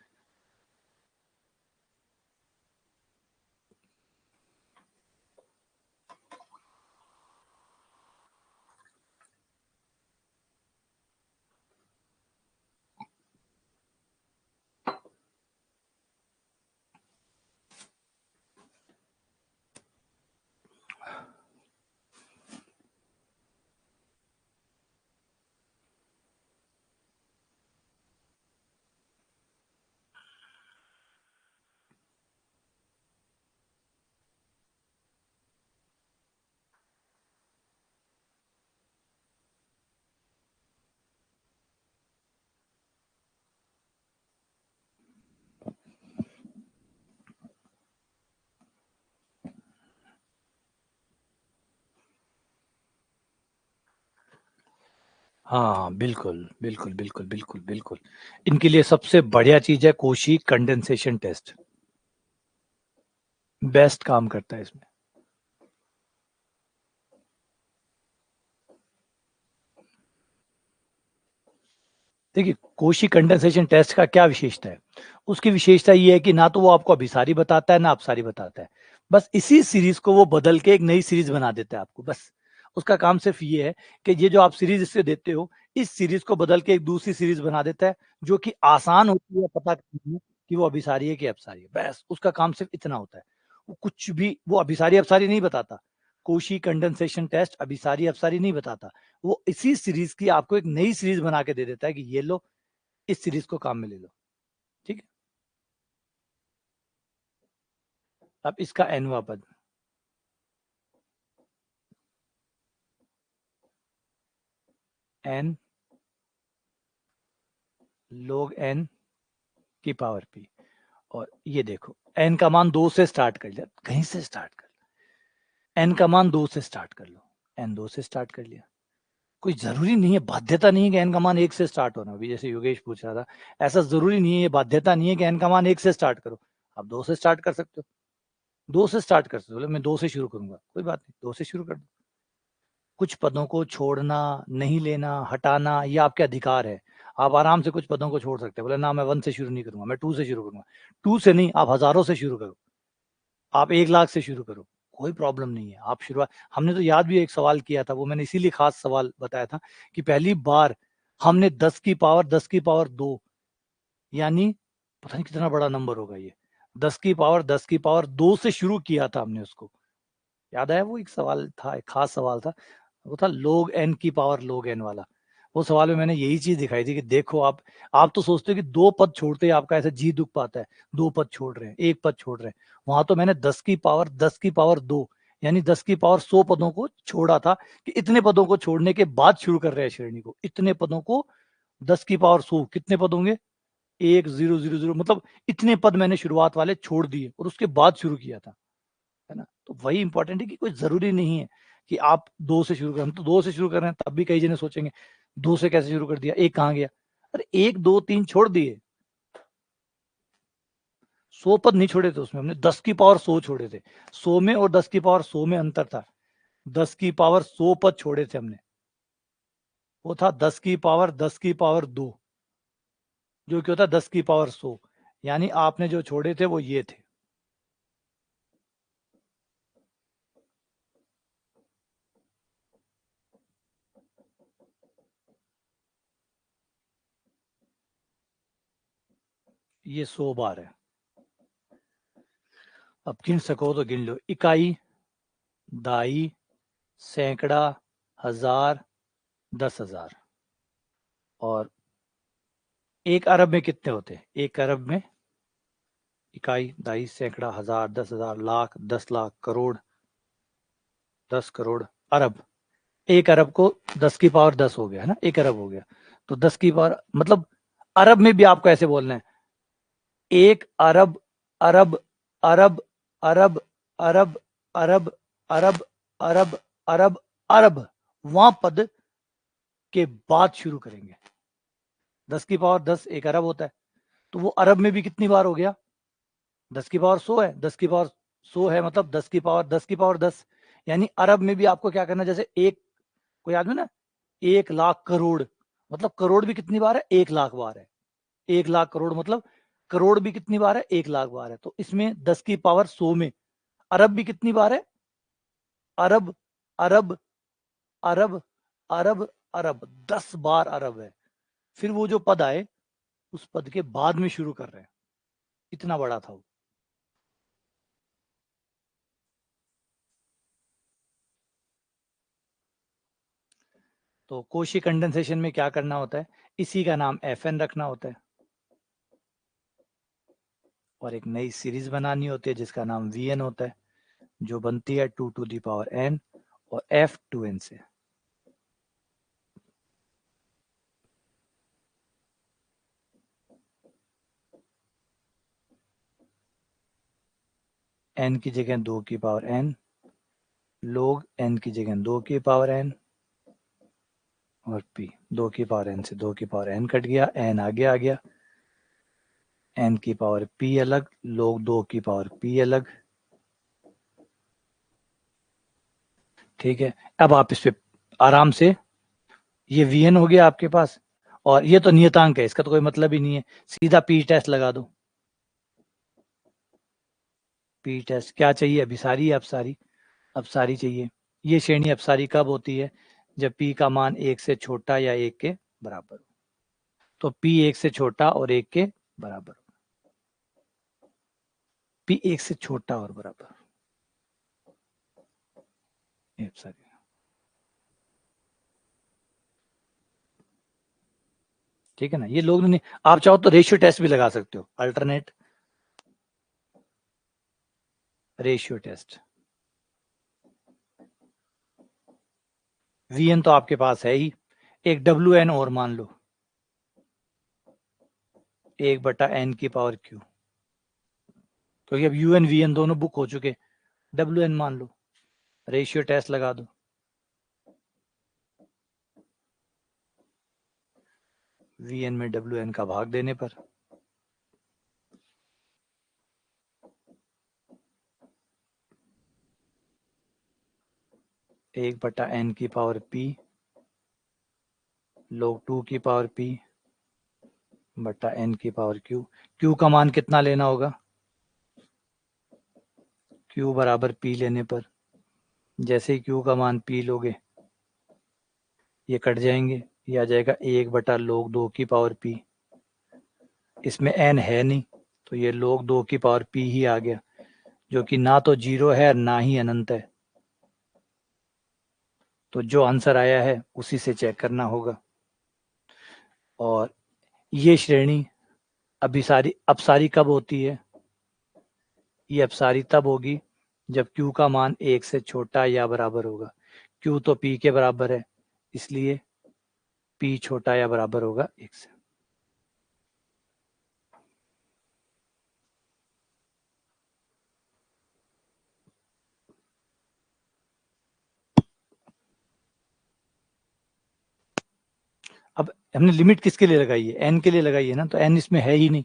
हाँ बिल्कुल बिल्कुल बिल्कुल बिल्कुल बिल्कुल। इनके लिए सबसे बढ़िया चीज है कोशी कंडेंसेशन टेस्ट, बेस्ट काम करता है इसमें। देखिए कोशी कंडेंसेशन टेस्ट का क्या विशेषता है, उसकी विशेषता ये है कि ना तो वो आपको अभिसारी बताता है ना अपसारी बताता है, बस इसी सीरीज को वो बदल के एक नई सीरीज बना देता है आपको। बस उसका काम सिर्फ ये है कि ये जो आप सीरीज इससे देते हो, इस सीरीज को बदल के एक दूसरी सीरीज बना देता है, जो कि आसान होती है पता करने में कि वो अभिसारी है कि अपसारी है। बस उसका काम सिर्फ इतना होता है, वो कुछ भी वो अभिसारी अपसारी नहीं बताता। कोशी कंडेंसेशन टेस्ट अभिसारी अपसारी नहीं बताता, वो इसी सीरीज की आपको एक नई सीरीज बना के दे देता है कि ये लो, इस सीरीज को काम में ले लो। ठीक है, अब इसका एनवा पद एन log n की पावर p, और ये देखो n का मान 2 से स्टार्ट कर लिया, कहीं से स्टार्ट कर लो, n का मान 2 से स्टार्ट कर लो, n 2 से स्टार्ट कर लिया। कोई जरूरी नहीं है, बाध्यता नहीं है कि n का मान 1 से स्टार्ट होना। अभी जैसे योगेश पूछ रहा था, ऐसा जरूरी नहीं है, ये बाध्यता नहीं है कि n का मान 1 से स्टार्ट करो, आप 2 से स्टार्ट कर सकते हो। 2 से स्टार्ट कर सकते हो, मैं 2 से शुरू करूंगा, कोई बात नहीं, 2 से शुरू कर दो। कुछ पदों को छोड़ना, नहीं लेना, हटाना, ये आपके अधिकार है। आप आराम से कुछ पदों को छोड़ सकते हैं, बोले ना मैं 1 से शुरू नहीं करूंगा, मैं 2 से शुरू करूंगा। 2 से नहीं, आप हजारों से शुरू करो, आप 1 लाख से शुरू करो, कोई प्रॉब्लम नहीं है। आप शुरुआत, हमने तो याद भी एक सवाल किया था, वो मैंने इसीलिए खास सवाल बताया था कि पहली बार हमने 10 की पावर 10 की पावर 2, यानी पता नहीं कितना बड़ा नंबर होगा ये, 10 की पावर 10 की पावर 2 से शुरू किया था हमने उसको। याद आया, वो एक सवाल था, एक खास सवाल था, वो था log n की पावर log n वाला। वो सवाल में मैंने यही चीज दिखाई थी कि देखो आप तो सोचते हो कि 2 पद छोड़ते ही आपका ऐसा जी दुख पाता है, 2 पद छोड़ रहे हैं, 1 पद छोड़ रहे हैं। वहां तो मैंने 10 की पावर 10 की पावर 2, यानी 10 की पावर 100 पदों को छोड़ा था, कि इतने पदों को छोड़ने के बाद शुरू कर रहे हैं श्रेणी को। इतने पदों को 10 की पावर 100 कितने पद होंगे, 1000, मतलब इतने पद मैंने शुरुआत वाले छोड़ दिए और उसके बाद शुरू किया था। है ना। तो वही इंपॉर्टेंट है कि कोई जरूरी नहीं है कि आप 2 से शुरू करें। हम तो 2 से शुरू कर रहे हैं, तब भी कई जने सोचेंगे 2 से कैसे शुरू कर दिया, 1 कहाँ गया। अरे 1 2 3 छोड़ दिए, 100 पद नहीं छोड़े थे उसमें, हमने 10 की पावर 100 छोड़े थे। 100 में और 10 की पावर 100 में अंतर था। 10 की पावर 100 पद छोड़े थे हमने, वो था 10 की पावर 10 की पावर 2, जो कि होता है 10 की पावर 100। यानी आपने जो छोड़े थे वो ये थे। ये 100 बार है। अब गिन सको तो गिन लो। इकाई, दाई, सैकड़ा, हजार, 10,000। और 1 अरब में कितने होते हैं? 1 अरब में इकाई, दाई, सैकड़ा, हजार, 10,000, लाख, 10 लाख, करोड़, 10 करोड़, अरब। 1 अरब को 10 की पावर 10 हो गया है ना, 1 अरब हो गया। तो 10 की पावर मतलब अरब में भी आपको ऐसे बोलना है, 1 अरब, अरब, अरब, अरब, अरब, अरब, अरब, अरब, अरब, अरब। वहां पद के बाद शुरू करेंगे। 10 की पावर 10 1 अरब होता है, तो वो अरब में भी कितनी बार हो गया? 10 की पावर 100 है, 10 की पावर 100 है, मतलब 10 की पावर 10 की पावर 10। यानी अरब में भी आपको क्या करना है, जैसे एक कोई आदमी ना 1 लाख करोड़, मतलब करोड़ भी कितनी बार है? 1 लाख बार है। 1 लाख करोड़ मतलब करोड़ भी कितनी बार है? 1 लाख बार है। तो इसमें 10 की पावर 100 में अरब भी कितनी बार है? अरब, अरब, अरब, अरब, अरब, 10 बार अरब है। फिर वो जो पद आए उस पद के बाद में शुरू कर रहे हैं, इतना बड़ा था वो। तो कोशी कंडेंसेशन में क्या करना होता है? इसी का नाम Fn रखना होता है, और एक नई सीरीज बनानी होती है जिसका नाम Vn होता है, जो बनती है 2 टू दी पावर n और F2n से। n की जगह 2 की पावर n, log n की जगह 2 की पावर n, और p 2 की पावर n से 2 की पावर n कट गया, n आगे आ गया, n की पावर p अलग, log 2 की पावर p अलग। ठीक है, अब आप इस पे आराम से, ये Vn हो गया आपके पास, और ये तो नियतांक है, इसका तो कोई मतलब ही नहीं है, सीधा p टेस्ट लगा दो। p टेस्ट क्या चाहिए? अभिसारी या अपसारी? अपसारी चाहिए। ये श्रेणी अपसारी कब होती है? जब p का मान 1 से छोटा या 1 के बराबर हो। तो p 1 से छोटा और 1 के बराबर हो, p 1 से छोटा और बराबर, ये अपसारी। ठीक है ना, ये लोग नहीं। आप चाहो तो रेशियो टेस्ट भी लगा सकते हो, अल्टरनेट रेशियो टेस्ट। Vn तो आपके पास है ही, एक Wn और मान लो, 1/n की पावर q, क्योंकि अब un Vn दोनों बुक हो चुके, Wn मान लो, रेशियो टेस्ट लगा दो। Vn में Wn का भाग देने पर 1/n की पावर p log 2 की पावर p बटा n की पावर q। q का मान कितना लेना होगा? q बराबर p लेने पर, जैसे ही q का मान p लोगे, ये कट जाएंगे, ये आ जाएगा 1/log 2 की पावर p। इसमें n है नहीं, तो ये log 2 की पावर p ही आ गया, जो कि ना तो जीरो है ना ही अनंत है। तो जो आंसर आया है उसी से चेक करना होगा। और ये श्रेणी अभिसारी अपसारी कब होती है? ये अपसारी तब होगी जब q का मान 1 से छोटा या बराबर होगा। q तो p के बराबर है, इसलिए p छोटा या बराबर होगा 1 से। अब हमने लिमिट किसके लिए लगाई है? एन के लिए लगाई है ना, तो एन इसमें है ही नहीं,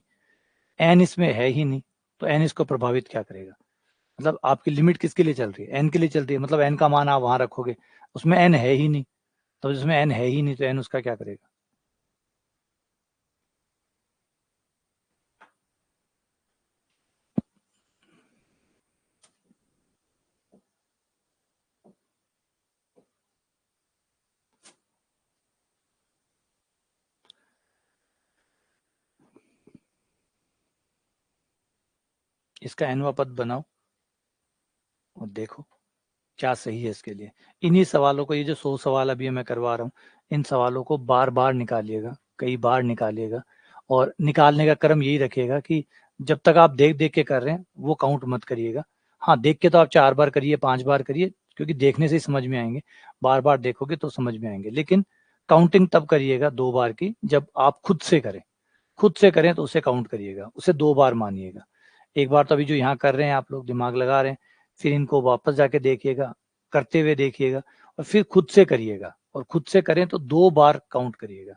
एन इसमें है ही नहीं, तो एन इसको प्रभावित क्या करेगा? मतलब आपकी लिमिट किसके लिए चल रही है? एन के लिए चल रही है, मतलब एन का मान आप वहां रखोगे, उसमें एन है ही नहीं, तो जिसमें एन है ही नहीं तो एन उसका क्या करेगा? इसका एनवा पद बनाओ और देखो क्या सही है इसके लिए। इन्हीं सवालों को, ये जो 100 सवाल अभी मैं करवा रहा हूँ, इन सवालों को बार बार निकालिएगा, कई बार निकालिएगा, और निकालने का क्रम यही रखिएगा कि जब तक आप देख देख के कर रहे हैं वो काउंट मत करिएगा। हाँ, देख के तो आप 4 बार करिए, 5 बार करिए, क्योंकि देखने से ही समझ में आएंगे, बार बार देखोगे तो समझ में आएंगे, लेकिन काउंटिंग तब करिएगा 2 बार की जब आप खुद से करें। खुद से करें तो उसे काउंट करिएगा, उसे 2 बार मानिएगा। एक बार तो अभी जो यहाँ कर रहे हैं आप लोग दिमाग लगा रहे हैं, फिर इनको वापस जाके देखिएगा, करते हुए देखिएगा, और फिर खुद से करिएगा, और खुद से करें तो 2 बार काउंट करिएगा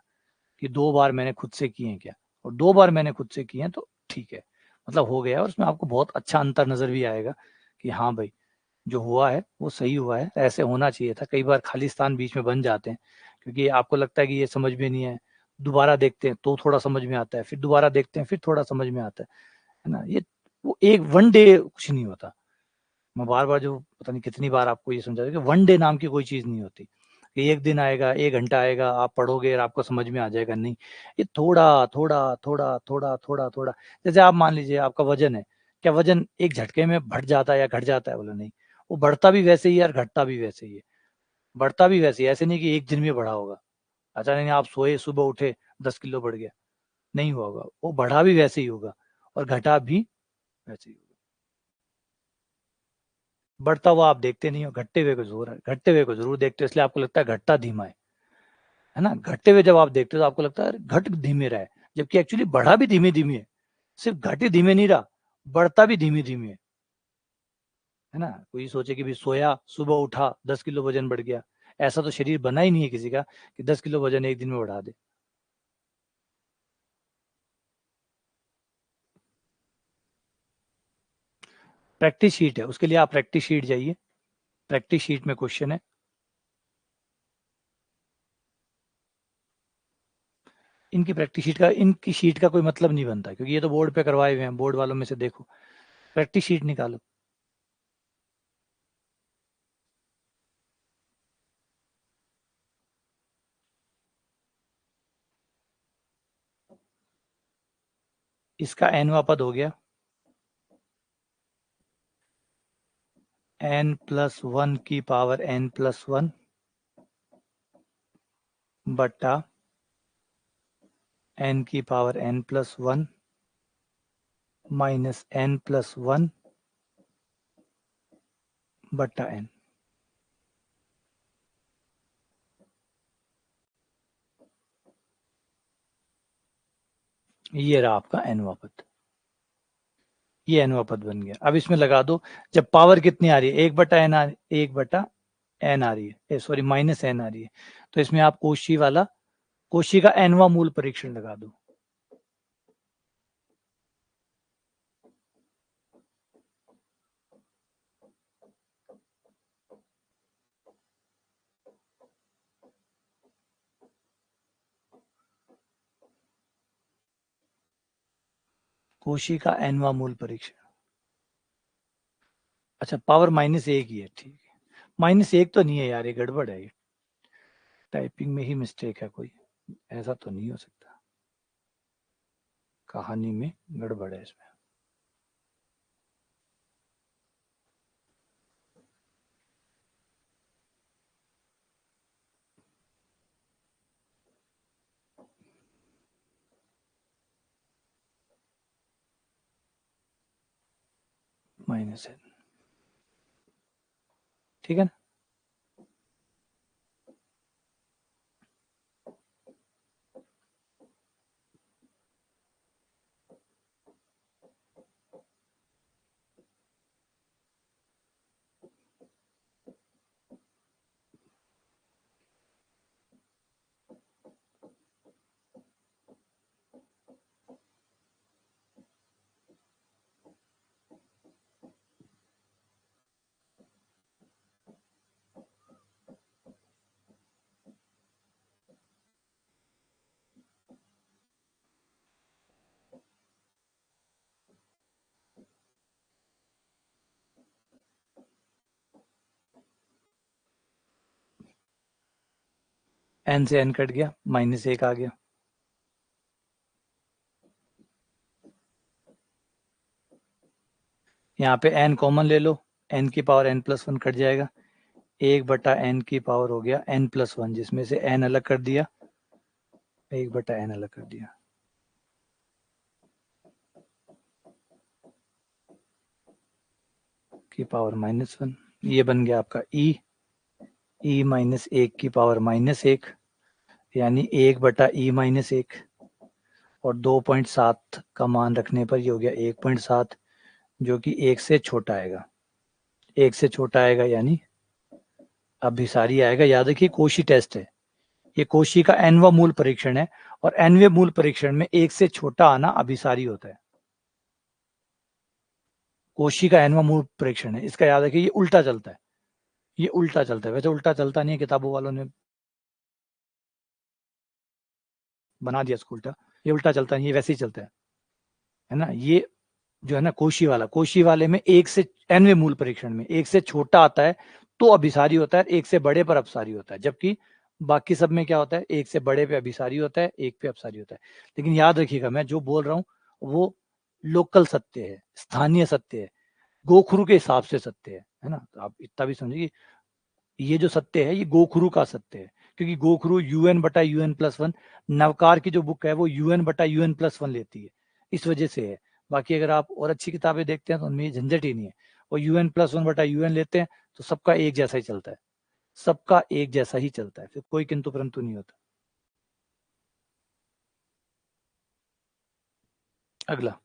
कि 2 बार मैंने खुद से किए हैं क्या, और 2 बार मैंने खुद से किए हैं तो ठीक है, मतलब हो गया। और उसमें आपको बहुत अच्छा अंतर नजर भी आएगा कि हाँ भाई, जो हुआ है वो सही हुआ है, ऐसे होना चाहिए था। कई बार खाली स्थान बीच में बन जाते हैं, क्योंकि आपको लगता है कि ये समझ में नहीं है, दोबारा देखते हैं तो थोड़ा समझ में आता है, फिर दोबारा देखते हैं फिर थोड़ा समझ में आता है ना। ये वो एक वन डे कुछ नहीं होता। मैं बार बार जो पता नहीं कितनी बार आपको ये समझा कि वन डे नाम की कोई चीज नहीं होती कि एक दिन आएगा, 1 घंटा आएगा, आप पढ़ोगे और आपको समझ में आ जाएगा, नहीं। ये थोड़ा थोड़ा थोड़ा थोड़ा थोड़ा थोड़ा, जैसे आप मान लीजिए आपका वजन है, क्या वजन एक झटके में बढ़ जाता है या घट जाता है? बोला नहीं, वो बढ़ता भी वैसे ही है और घटता भी वैसे ही है। बढ़ता भी वैसे ही, ऐसे नहीं कि एक दिन में बढ़ा होगा, अचानक नहीं आप सोए सुबह उठे 10 किलो बढ़ गया, नहीं हुआ होगा, वो बढ़ा भी वैसे ही होगा और घटा भी वैसे ही होगा। बढ़ता हुआ आप देखते नहीं हो, घटते हुए को जरूर है, घटते हुए को जरूर देखते हो, इसलिए आपको लगता है घटता धीमा है ना। घटते हुए जब आप देखते हो तो आपको लगता है घट धीमे रहा है, जबकि एक्चुअली बढ़ा भी धीमे धीमे है। सिर्फ घट ही धीमे नहीं रहा, बढ़ता भी धीमे धीमे है ना। कोई सोचे कि भी सोया सुबह उठा 10 किलो वजन बढ़ गया, ऐसा तो शरीर बना ही नहीं है किसी का कि 10 किलो वजन एक दिन में बढ़ा दे। प्रैक्टिस शीट है, उसके लिए आप प्रैक्टिस शीट जाइए, प्रैक्टिस शीट में क्वेश्चन है। इनकी शीट का कोई मतलब नहीं बनता, क्योंकि ये तो बोर्ड पे करवाए हुए हैं, बोर्ड वालों में से देखो, प्रैक्टिस शीट निकालो। इसका एनवा पद हो गया n+1 की पावर n+1 बट्टा n की पावर n+1 माइनस n+1 बट्टा n। ये रहा आपका एनवा पद, ये एनवा पद बन गया। अब इसमें लगा दो, जब पावर कितनी आ रही है, 1/n आ रही है, सॉरी -n आ रही है, तो इसमें आप कोशी का एनवा मूल परीक्षण लगा दो। कोशी का एनवा मूल परीक्षण, अच्छा पावर -1 ही है, ठीक है। -1 तो नहीं है यार, ये गड़बड़ है, ये टाइपिंग में ही मिस्टेक है कोई, ऐसा तो नहीं हो सकता, कहानी में गड़बड़ है इसमें। -n, ठीक है ना। n से n कट गया, -1 आ गया। यहाँ पे n कॉमन ले लो, n की पावर n+1 कट जाएगा, 1/n की पावर हो गया n+1, जिसमें से n अलग कर दिया, 1/n अलग कर दिया। की पावर -1, ये बन गया आपका e -1 की पावर -1, यानी 1/e-1, और 2.7 का मान रखने पर ये हो गया 1.7, जो कि 1 से छोटा आएगा। 1 से छोटा आएगा यानी अभिसारी आएगा। याद रखिए कोशी टेस्ट है, ये कोशी का nवां मूल परीक्षण है, और nवें मूल परीक्षण में 1 से छोटा आना अभिसारी होता है। कोशी का nवां मूल परीक्षण है, इसका याद रखिए ये उल्टा चलता है, ये उल्टा चलता है। वैसे उल्टा चलता नहीं है, किताबों वालों ने बना दिया इसको उल्टा, ये उल्टा चलता नहीं, ये वैसे ही चलता है ना। ये जो है ना कोशी वाले में 1 से nवें मूल परीक्षण में 1 से छोटा आता है तो अभिसारी होता है, 1 से बड़े पर अपसारी होता है, जबकि बाकी सब में क्या होता है, 1 से बड़े पे अभिसारी होता है, 1 पे अपसारी होता है। लेकिन याद रखिएगा मैं जो बोल रहा हूँ वो लोकल सत्य है, स्थानीय सत्य है, गोखरू के हिसाब से सत्य है ना। तो आप इतना भी समझिए, ये जो सत्य है ये गोखरू का सत्य है, क्योंकि गोखरू UN/UN+1, नवकार की जो बुक है वो UN/UN+1 लेती है, इस वजह से है। बाकी अगर आप और अच्छी किताबें देखते हैं तो उनमें झंझट ही नहीं है, वो UN+1/UN लेते हैं तो सबका एक जैसा ही चलता है, सबका एक जैसा ही चलता है, फिर कोई किंतु परंतु नहीं होता। अगला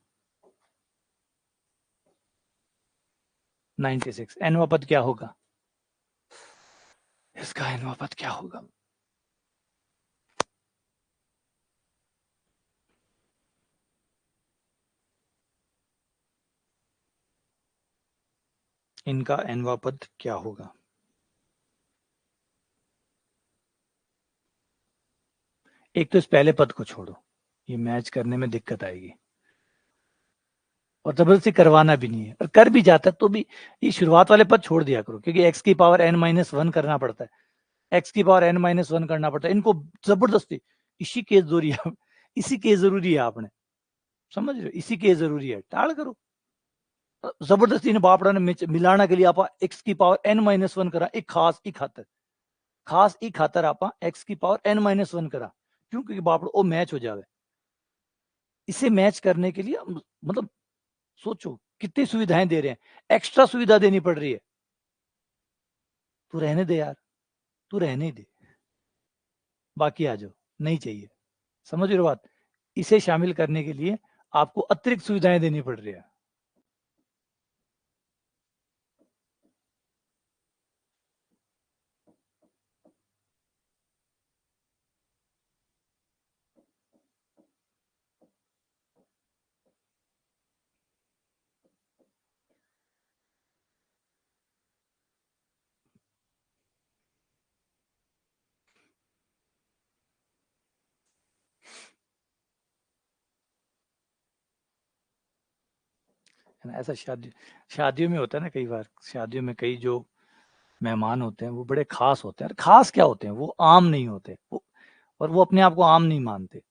96, nवां पद क्या होगा, इसका nवां पद क्या होगा। इनका nवां पद क्या होगा। एक तो इस पहले पद को छोड़ो, ये मैच करने में दिक्कत आएगी, और जबरदस्ती करवाना भी नहीं है, और कर भी जाता है तो भी ये शुरुआत वाले पद छोड़ दिया करो, क्योंकि x की पावर n-1 करना पड़ता है, x की पावर n-1 करना पड़ता है, इनको जबरदस्ती इसी के जरूरी है, इसी के जरूरी है, आपने समझ रहे हो, इसी के जरूरी है, टाल करो जबरदस्ती ने बापड़ा ने मिलाना के लिए आप x की पावर n-1 करा, एक खास ई खातर आप x की पावर n-1 करा, क्यों, क्योंकि बापड़ा वो मैच हो जावे। इसे मैच करने के लिए मतलब सोचो कितनी सुविधाएं दे रहे हैं, एक्स्ट्रा सुविधा देनी पड़ रही है, तू रहने दे यार, तू रहने दे, बाकी आ जाओ, नहीं चाहिए, समझ रहे हो बात। इसे शामिल करने के लिए आपको अतिरिक्त सुविधाएं देनी पड़ रही है। है ना, ऐसा शादियों में होता है ना, कई बार शादियों में कई जो मेहमान होते हैं वो बड़े खास होते हैं, खास क्या होते हैं, वो आम नहीं होते, और वो अपने आप को आम नहीं मानते।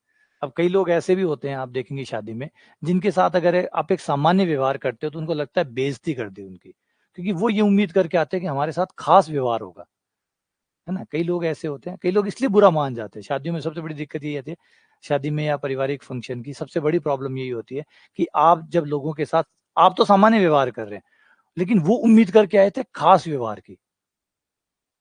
अब कई लोग ऐसे भी होते हैं, आप देखेंगे शादी में, जिनके साथ अगर आप एक सामान्य व्यवहार करते हो तो उनको लगता है बेइज्जती कर दी उनकी, क्योंकि वो ये उम्मीद करके आते हैं कि हमारे साथ खास व्यवहार होगा, है ना। कई लोग ऐसे होते हैं, कई लोग इसलिए बुरा मान जाते हैं। शादियों में सबसे बड़ी दिक्कत यही आती है, शादी में या पारिवारिक फंक्शन की सबसे बड़ी प्रॉब्लम यही होती है कि आप जब लोगों के साथ, आप तो सामान्य व्यवहार कर रहे हैं, लेकिन वो उम्मीद करके आए थे खास व्यवहार की,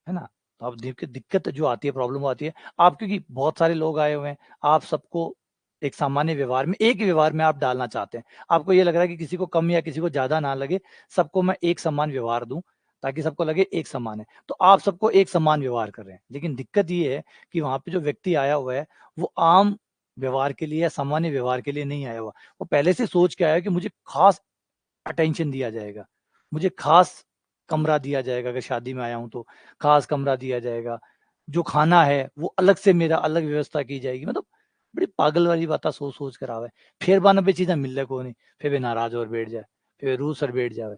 है ना। तो अब दिक्कत जो आती है, प्रॉब्लम आती है, आप क्योंकि बहुत सारे लोग आए हुए हैं, आप सबको एक सामान्य व्यवहार में, एक ही व्यवहार में आप डालना चाहते हैं, आपको ये लग रहा है कि किसी को कम या किसी को ज्यादा ना लगे, सबको मैं एक समान व्यवहार दूं ताकि सबको लगे एक समान है, तो आप सबको एक समान व्यवहार कर रहे हैं। लेकिन दिक्कत ये है कि वहां पे जो व्यक्ति आया हुआ है वो आम व्यवहार के लिए या सामान्य व्यवहार के लिए नहीं आया हुआ, वो पहले से सोच के आया है कि मुझे खास अटेंशन दिया जाएगा, मुझे खास कमरा दिया जाएगा, अगर शादी में आया हूँ तो खास कमरा दिया जाएगा, जो खाना है वो अलग से मेरा अलग व्यवस्था की जाएगी, मतलब बड़ी पागल वाली बात सोच सोच कर आवे, फिर बाना पे चीज़ें मिल को नहीं, फिर वे नाराज और बैठ जाए, फिर रूस और बैठ जावे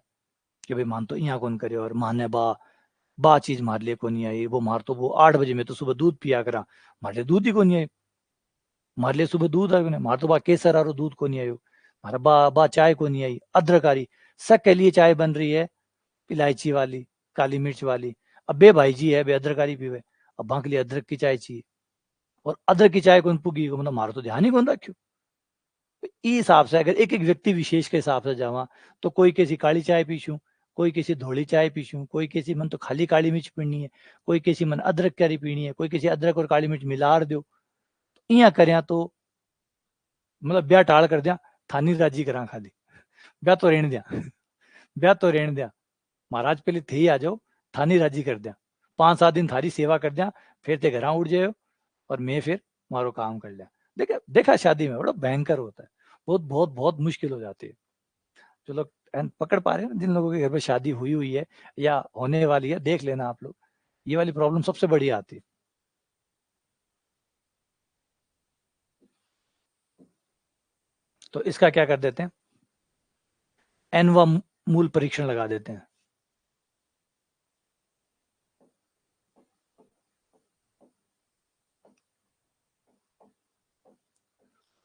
कि भाई मान तो यहाँ कौन करे और माने बा, बा चीज मार लिए को नहीं आई, वो मार तो वो 8 बजे में तो सुबह दूध पिया करा, मार लिए दूध ही को नहीं आई, मार लिए सुबह दूध आयो ने, मार तो बा केसर आरो दूध को नहीं आयो, मारा बा चाय को नहीं आई, अदरक आ रही, सब के लिए चाय बन रही है इलायची वाली, काली मिर्च वाली। अब बे भाई जी है बे अदरकारी पीवे, अब भाग लिए अदरक की चाय चाहिए, और अदरक की चाय को पुगी को मतलब मारो तो ध्यान ही कौन रखियो। ई हिसाब से अगर एक एक व्यक्ति विशेष के हिसाब से जावा, तो कोई किसी काली चाय पीछू, कोई किसी धोली चाय पीछू, कोई किसी मन तो खाली काली मिर्च पीनी है, कोई किसी मन अदरक करी पीनी है, कोई किसी अदरक और काली मिर्च मिलार दो, इया करया तो मतलब ब्याह टाल कर दिया, थानी राजी करा खाली, ब्याह तो रहने दिया, ब्याह तो रहने दिया, महाराज पहले थे ही आ जाओ, थानी राजी कर दिया, 5-7 दिन थारी सेवा कर दिया, फिर ते घर उठ जाओ, और मैं फिर मारो काम कर लिया। देखा देखा शादी में बड़ा भयंकर होता है, बहुत बहुत बहुत मुश्किल हो जाती है। जो लोग पकड़ पा रहे हैं, जिन लोगों के घर में शादी हुई हुई है या होने वाली है, देख लेना आप लोग, ये वाली प्रॉब्लम सबसे बड़ी आती है। तो इसका क्या कर देते हैं, एनवा मूल परीक्षण लगा देते हैं।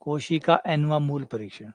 कोशिका एनवा मूल परीक्षण,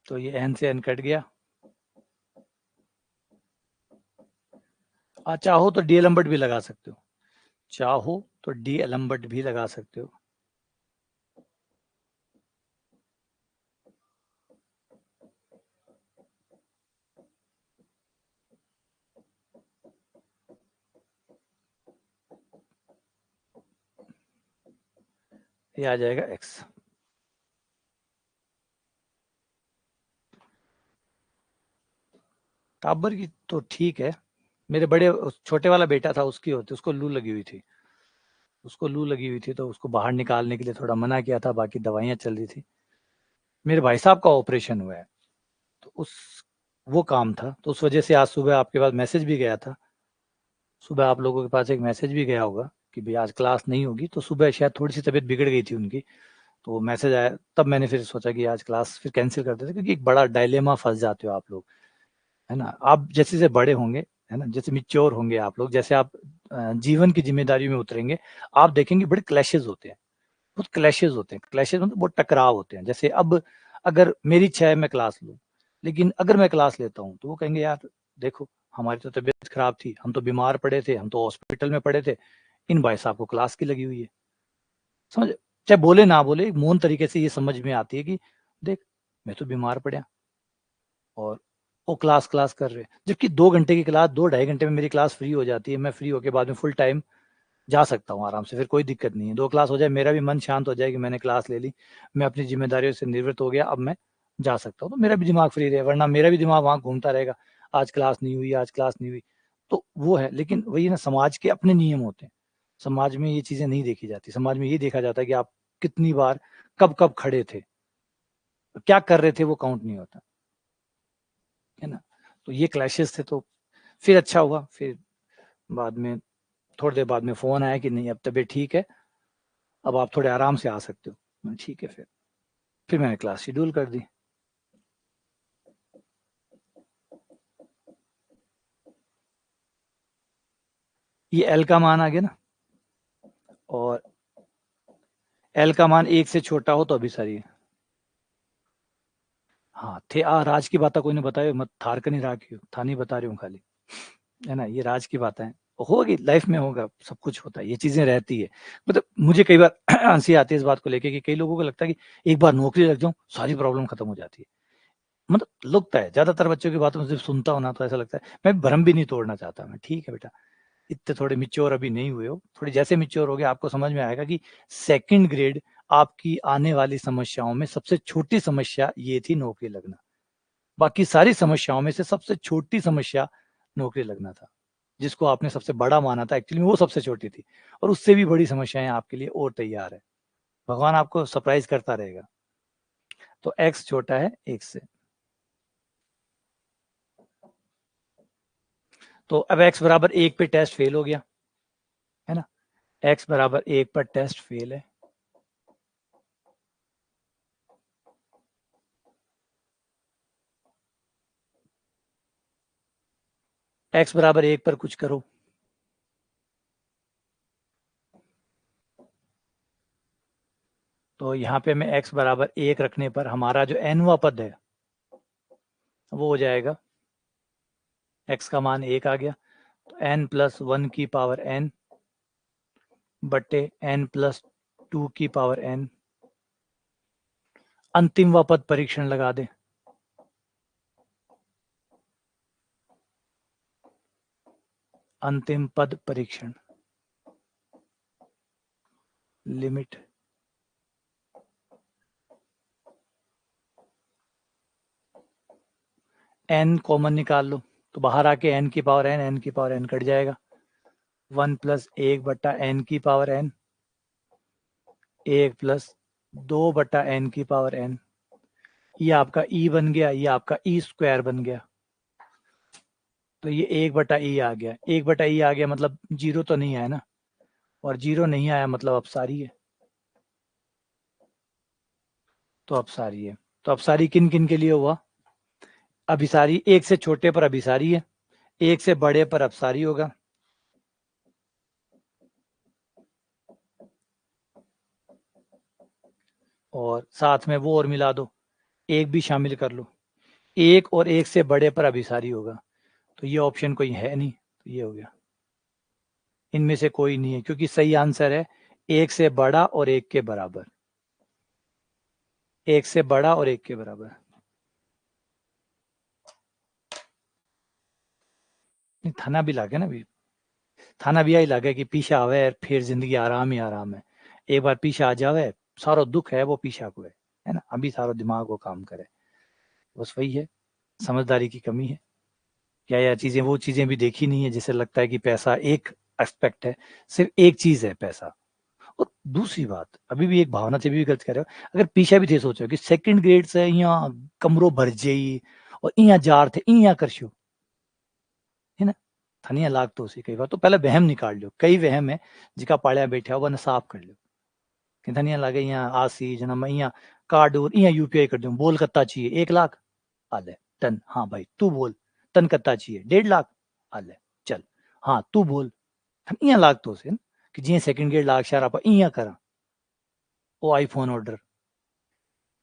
तो ये एन से एन कट गया। चाहो तो डी एलम्बर्ट भी लगा सकते हो, चाहो तो डी एलम्बर्ट भी लगा सकते हो। ये आ जाएगा एक्स। टाबर की तो ठीक है, मेरे बड़े छोटे वाला बेटा था, उसकी होती, उसको लू लगी हुई थी, उसको लू लगी हुई थी, तो उसको बाहर निकालने के लिए थोड़ा मना किया था, बाकी दवाइयाँ चल रही थी। मेरे भाई साहब का ऑपरेशन हुआ है, तो उस वो काम था, तो उस वजह से आज सुबह आपके पास मैसेज भी गया था, सुबह आप लोगों के पास एक मैसेज भी गया होगा कि भाई आज क्लास नहीं होगी, तो सुबह शायद थोड़ी सी तबीयत बिगड़ गई थी उनकी, तो वो मैसेज आया, तब मैंने फिर सोचा कि आज क्लास फिर कैंसिल कर देते, क्योंकि एक बड़ा डायलेमा फंस जाते हो आप लोग, है ना। आप जैसे जैसे बड़े होंगे, है ना, जैसे मिच्योर होंगे आप लोग, जैसे आप जीवन की जिम्मेदारी में उतरेंगे, आप देखेंगे बड़े क्लैशेज होते हैं, बहुत क्लैशेज होते हैं, क्लैशेज मतलब बहुत टकराव होते हैं। जैसे अब अगर मेरी इच्छा है मैं क्लास लूँ, लेकिन अगर मैं क्लास लेता हूँ तो वो कहेंगे यार देखो हमारी तो तबीयत खराब थी, हम तो बीमार पड़े थे, हम तो हॉस्पिटल में पड़े थे, इन भाई साहब को क्लास की लगी हुई है, समझ, चाहे बोले ना बोले, मौन तरीके से ये समझ में आती है कि देख मैं तो बीमार पड़ा, और वो क्लास क्लास कर रहे, जबकि 2 घंटे की क्लास, 2-2.5 घंटे में मेरी क्लास फ्री हो जाती है, मैं फ्री होके बाद में फुल टाइम जा सकता हूँ आराम से, फिर कोई दिक्कत नहीं है, 2 क्लास हो जाए, मेरा भी मन शांत हो जाए कि मैंने क्लास ले ली, मैं अपनी जिम्मेदारियों से निवृत्त हो गया, अब मैं जा सकता हूँ, तो मेरा भी दिमाग फ्री रहे, वरना मेरा भी दिमाग वहाँ घूमता रहेगा, आज क्लास नहीं हुई, आज क्लास नहीं हुई, तो वो है। लेकिन वही ना, समाज के अपने नियम होते हैं, समाज में ये चीजें नहीं देखी जाती, समाज में ये देखा जाता है कि आप कितनी बार कब कब खड़े थे, क्या कर रहे थे, वो काउंट नहीं होता, है ना। तो ये क्लैशेस थे, तो फिर अच्छा हुआ, फिर बाद में थोड़ी देर बाद में फोन आया कि नहीं अब तबीयत ठीक है, अब आप थोड़े आराम से आ सकते हो, मैं ठीक है, फिर मैंने क्लास शेड्यूल कर दी। ये एल का मान आ गया ना, और एल का मान 1 से छोटा हो तो अभिसारी है। हाँ थे राज की बात कोई ने बतायो मत, थार का नहीं राखियो, था नहीं बता रही हूँ खाली, है ना, ये राज की बात है, होगी लाइफ में, होगा, सब कुछ होता है, ये चीजें रहती है। मतलब मुझे कई बार हंसी आती है इस बात को लेके कि कई लोगों को लगता है कि एक बार नौकरी लग जाऊं सारी प्रॉब्लम खत्म हो जाती है, मतलब लगता है, ज्यादातर बच्चों की बातों में सिर्फ सुनता हूं ना, तो ऐसा लगता है, मैं भरम भी नहीं तोड़ना चाहता, मैं ठीक है बेटा, इतने थोड़े मिच्योर अभी नहीं हुए हो, थोड़ी जैसे मिच्योर हो गए आपको समझ में आएगा कि सेकंड ग्रेड आपकी आने वाली समस्याओं में सबसे छोटी समस्या ये थी नौकरी लगना। बाकी सारी समस्याओं में से सबसे छोटी समस्या नौकरी लगना था, जिसको आपने सबसे बड़ा माना था एक्चुअली वो सबसे छोटी थी, और उससे भी बड़ी समस्याएं आपके लिए और तैयार है। भगवान आपको सरप्राइज करता रहेगा। तो x छोटा है 1 से, तो अब x बराबर 1 पे टेस्ट फेल हो गया है ना, x बराबर 1 पर टेस्ट फेल है। x बराबर 1 पर कुछ करो, तो यहाँ पे मैं x बराबर 1 रखने पर हमारा जो nवा पद है वो हो जाएगा, x का मान 1 आ गया, तो n प्लस 1 की पावर n बटे n प्लस 2 की पावर n। अंतिम व पद परीक्षण लगा दे, अंतिम पद परीक्षण लिमिट n कॉमन निकाल लो, तो बाहर आके n की पावर n कट जाएगा, 1 प्लस 1 बट्टा n की पावर n, 1 प्लस 2 बट्टा n की पावर n, ये आपका e बन गया, ये आपका e स्क्वायर बन गया, तो ये 1 बटा ई आ गया, 1 बटा ई आ गया मतलब जीरो तो नहीं आया ना, और जीरो नहीं आया मतलब अपसारी है, तो अपसारी है। तो अपसारी किन किन के लिए हुआ, अभिसारी, एक से छोटे पर अभिसारी है, एक से बड़े पर अपसारी होगा, और साथ में वो और मिला दो, एक भी शामिल कर लो, एक और एक से बड़े पर अभिसारी होगा, तो ये ऑप्शन कोई है नहीं, तो ये हो गया, इनमें से कोई नहीं है, क्योंकि सही आंसर है एक से बड़ा और एक के बराबर, एक से बड़ा और एक के बराबर। थाना भी लागे ना भी, थाना भी यही लागे कि पीछे आवे फिर जिंदगी आराम ही आराम है, एक बार पीछे आ जावे सारो दुख है वो पीछा को है ना, अभी सारो दिमाग को काम करे, बस वही है, समझदारी की कमी है, क्या यार चीजें वो चीजें भी देखी नहीं है, जिसे लगता है कि पैसा एक एस्पेक्ट है, सिर्फ एक चीज है पैसा। और दूसरी बात अभी भी एक भावना से भी गलत कर रहे हो, अगर पीछे भी थे सोचो कि सेकंड ग्रेड से यहाँ कमरों भर जाई और यहाँ जार थे यहाँ करशो है ना, थनिया लाग तो उसी, कई बार तो पहले वहम निकाल लो, कई वहम है जिका पालिया बैठा हो वह साफ कर लो, कि धनिया लागे यहाँ आसी जना मैं यहाँ कार्ड और यहाँ यूपीआई कर दूं, बोल कत्ता चाहिए 1 लाख आ ले टन, हाँ भाई तू बोल टन कत्ता चाहिए 1.5 लाख आ ले चल, हाँ तू बोल, हम यहाँ लाग तो से कि जी सेकंड ग्रेड लाग शार आप यहाँ करा वो आईफोन ऑर्डर,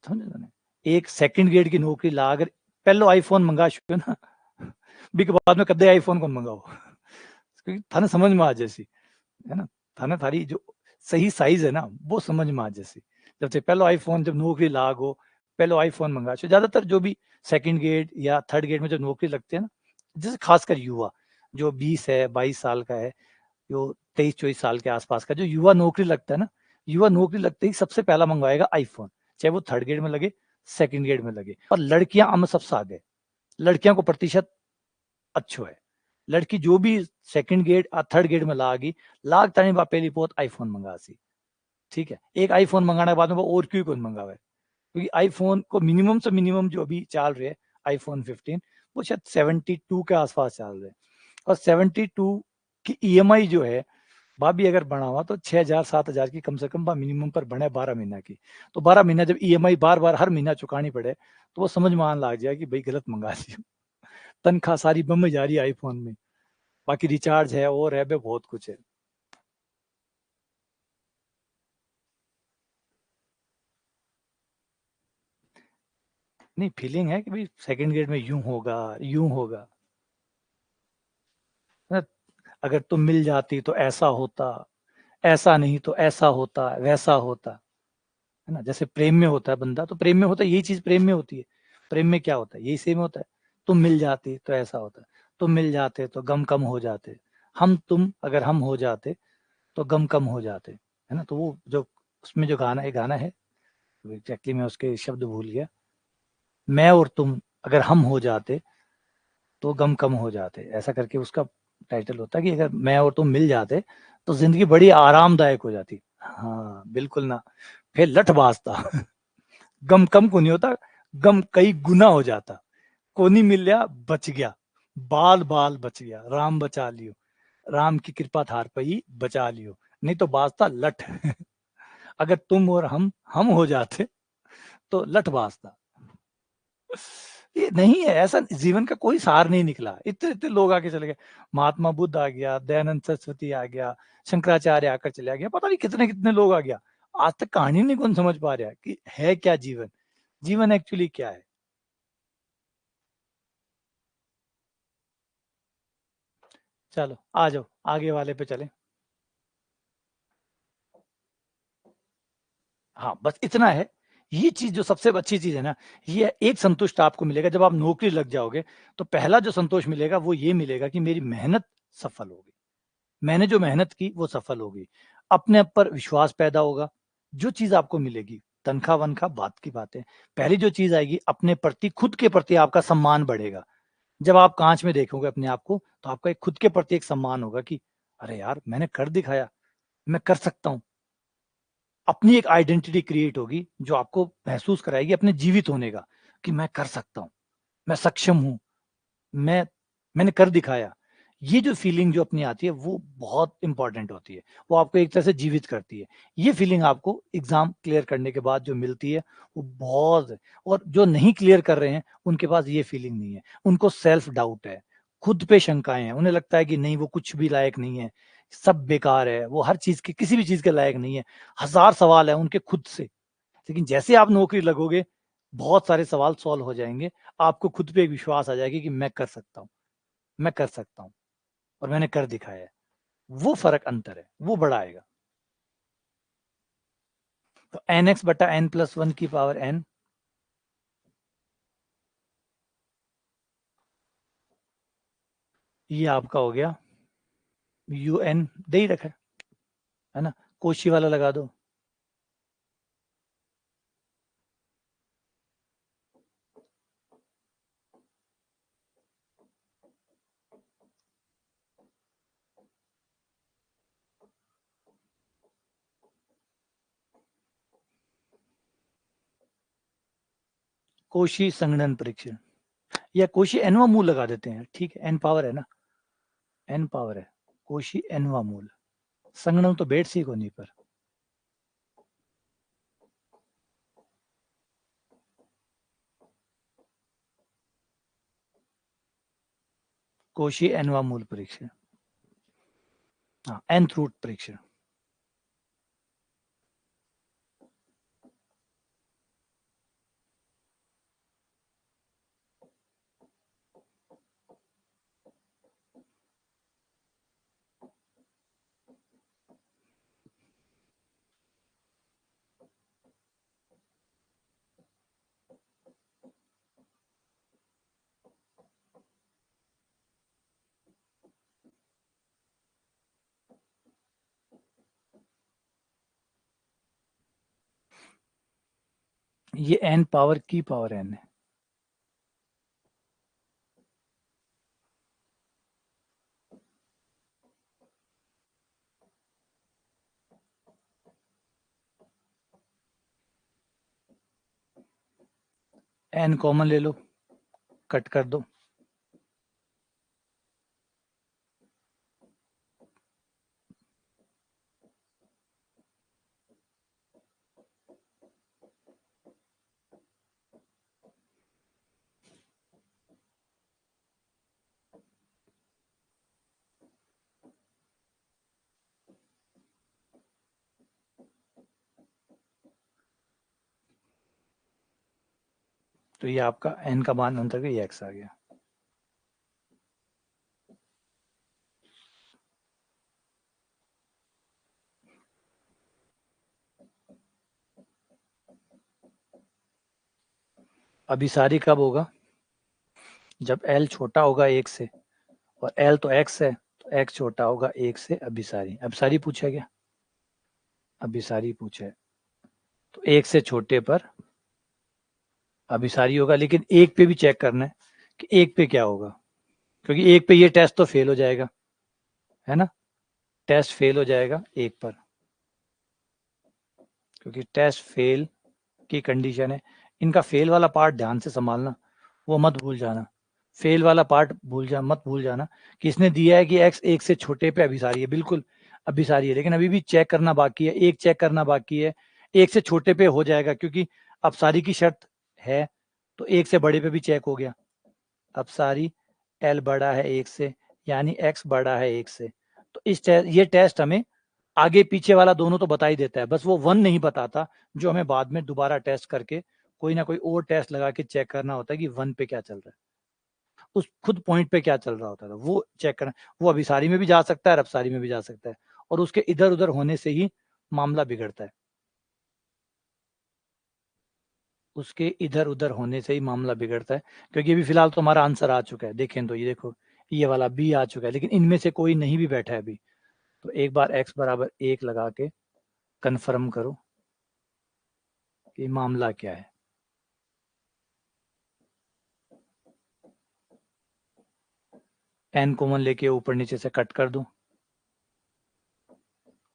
समझे, एक सेकंड ग्रेड की नौकरी लाग पहलो आईफोन मंगा चुके ना भी के बाद में कदे आईफोन कौन मंगाओ क्योंकि थाने समझ में आ जैसी है ना, थाने थारी जो सही साइज है ना वो समझ में आ जैसी, जब से पहलो आईफोन जब नौकरी लागो पहलो आईफोन मंगा चो, ज्यादातर जो भी सेकंड ग्रेड या थर्ड ग्रेड में जब नौकरी लगती है ना, जैसे खासकर युवा जो 20 है 22 साल का है, जो 23-24 साल के आसपास का जो युवा नौकरी लगता है ना, युवा नौकरी लगते ही सबसे पहला मंगवाएगा आईफोन, चाहे वो थर्ड ग्रेड में लगे सेकंड ग्रेड में लगे, और लड़कियां हम सबसे आगे, लड़कियों को प्रतिशत अच्छो है, लड़की जो भी सेकंड ग्रेड और थर्ड ग्रेड में लागी लाग तानी बा पहली पोत आईफोन मंगा सी, ठीक है, एक आईफोन मंगाने के बाद में वो और क्यों कौन मंगावे, क्योंकि आईफोन को मिनिमम से मिनिमम जो अभी चल रहे हैं आईफोन 15 वो शायद 72 के आसपास चल रहे हैं, और 72 की ईएमआई जो है भाभी अगर बना हुआ तो 6,000-7,000 की कम से कम मिनिमम पर बने 12 महीना की, तो 12 महीना जब ईएमआई बार बार हर महीना चुकानी पड़े तो वो समझ में आने लग जाए कि भाई गलत मंगा ली, तनख्वाह सारी बम जा रही है आईफोन में, बाकी रिचार्ज है और है बहुत कुछ है। नहीं फीलिंग है कि भाई सेकंड ग्रेड में यूं होगा यूं होगा, अगर तुम मिल जाती तो ऐसा होता, ऐसा नहीं तो ऐसा होता वैसा होता, है ना, जैसे प्रेम में होता है बंदा, तो प्रेम में होता है यही चीज, प्रेम में होती है, प्रेम में क्या होता है यही सेम होता है, तुम मिल जाती तो ऐसा होता, तुम मिल जाते तो गम कम हो जाते, हम तुम अगर हम हो जाते तो गम कम हो जाते, है ना। तो वो जो उसमें जो गाना, एक गाना है, एग्जैक्टली मैं उसके शब्द भूल गया, मैं और तुम अगर हम हो जाते तो गम कम हो जाते, ऐसा करके उसका टाइटल होता है कि अगर मैं और तुम मिल जाते तो जिंदगी बड़ी आरामदायक हो जाती। हाँ बिल्कुल ना, फिर लठ बाजता गम कम को नहीं होता, गम कई गुना हो जाता। कोनी मिलया बच गया, बाल बाल बच गया, राम बचा लियो, राम की कृपा थार पई बचा लियो, नहीं तो बाजता लठ अगर तुम और हम हो जाते तो लठ बाजता। ये नहीं है, ऐसा जीवन का कोई सार नहीं निकला, इतने इतने लोग आगे चले गए, महात्मा बुद्ध आ गया, दयानंद सरस्वती आ गया, शंकराचार्य आकर चला गया, पता नहीं कितने कितने लोग आ गया, आज तक कहानी नहीं कौन समझ पा रहा कि है क्या जीवन, जीवन एक्चुअली क्या है। चलो आ जाओ आगे वाले पे चले। हाँ बस इतना है, ये चीज जो सबसे अच्छी चीज है ना, ये एक संतुष्ट आपको मिलेगा जब आप नौकरी लग जाओगे, तो पहला जो संतोष मिलेगा वो ये मिलेगा कि मेरी मेहनत सफल होगी, मैंने जो मेहनत की वो सफल होगी, अपने आप पर विश्वास पैदा होगा। जो चीज आपको मिलेगी, तनख्वाह वनख्वाह बात की बात है, पहली जो चीज आएगी अपने प्रति, खुद के प्रति आपका सम्मान बढ़ेगा। जब आप कांच में देखोगे अपने आप को तो आपका एक खुद के प्रति एक सम्मान होगा कि अरे यार मैंने कर दिखाया, मैं कर सकता हूँ। अपनी एक आइडेंटिटी क्रिएट होगी जो आपको महसूस कराएगी अपने जीवित होने का, कि मैं कर सकता हूँ, मैं सक्षम हूँ, मैं मैंने कर दिखाया। ये जो फीलिंग जो अपनी आती है वो बहुत इंपॉर्टेंट होती है, वो आपको एक तरह से जीवित करती है। ये फीलिंग आपको एग्जाम क्लियर करने के बाद जो मिलती है वो बहुत है। और जो नहीं क्लियर कर रहे हैं उनके पास ये फीलिंग नहीं है, उनको सेल्फ डाउट है, खुद पे शंकाएं हैं, उन्हें लगता है कि नहीं वो कुछ भी लायक नहीं है, सब बेकार है, वो हर चीज के किसी भी चीज के लायक नहीं है, हजार सवाल है उनके खुद से। लेकिन जैसे आप नौकरी लगोगे बहुत सारे सवाल सॉल्व हो जाएंगे, आपको खुद पे एक विश्वास आ जाएगी कि मैं कर सकता हूँ, मैं कर सकता हूँ और मैंने कर दिखाया है। वो फर्क अंतर है, वो बड़ा आएगा। तो एन एक्स बटा एन प्लस वन की पावर एन, ये आपका हो गया यू एन, दे ही रखा है ना, कोशी वाला लगा दो। कोशी संगणन परीक्षण, या कोशी एनवा मूल लगा देते हैं, ठीक है, एन पावर है ना, एन पावर है, कोशी एनवा मूल, संगणन तो बेट सी को नहीं पर। कोशी एनवा मूल परीक्षण, हाँ एन रूट परीक्षण। ये एन पावर की पावर एन है। एन कॉमन ले लो, कट कर दो, तो ये आपका एन का मान अंतर का ये एक्स आ गया। अभिसारी कब होगा, जब एल छोटा होगा एक से, और एल तो एक्स है, तो x छोटा होगा 1 से अभिसारी। अभिसारी पूछा क्या? अभिसारी पूछा है, तो 1 से छोटे पर अभिसारी होगा, लेकिन 1 पे भी चेक करना है कि 1 पे क्या होगा, क्योंकि 1 पे ये टेस्ट तो फेल हो जाएगा, है ना? टेस्ट फेल हो जाएगा 1 पर, क्योंकि टेस्ट फेल की कंडीशन है। इनका फेल वाला पार्ट ध्यान से संभालना, वो मत भूल जाना। फेल वाला पार्ट मत भूल जाना कि इसने दिया है कि x 1 से छोटे पे अभिसारी है, बिल्कुल अभिसारी है, लेकिन अभी भी चेक करना बाकी है, एक चेक करना बाकी है। 1 से छोटे पे हो जाएगा क्योंकि अपसारी की शर्त है, तो 1 से बड़े पे भी चेक हो गया। अपसारी l बड़ा है 1 से, यानी x बड़ा है 1 से। तो ये टेस्ट हमें आगे पीछे वाला दोनों तो बता ही देता है, बस वो 1 नहीं बताता, जो हमें बाद में दोबारा टेस्ट करके कोई ना कोई और टेस्ट लगा के चेक करना होता है कि 1 पे क्या चल रहा है, उस खुद पॉइंट पे क्या चल रहा होता था वो चेक करना। वो अभिसारी में भी जा सकता है और अपसारी में भी जा सकता है, और उसके इधर उधर होने से ही मामला बिगड़ता है। उसके इधर उधर होने से ही मामला बिगड़ता है, क्योंकि अभी फिलहाल तो हमारा आंसर आ चुका है, देखें तो ये देखो, ये वाला बी आ चुका है, लेकिन इनमें से कोई नहीं भी बैठा है अभी। तो एक बार x बराबर 1 लगा के कंफर्म करो कि मामला क्या है। n कॉमन लेके ऊपर नीचे से कट कर दूं,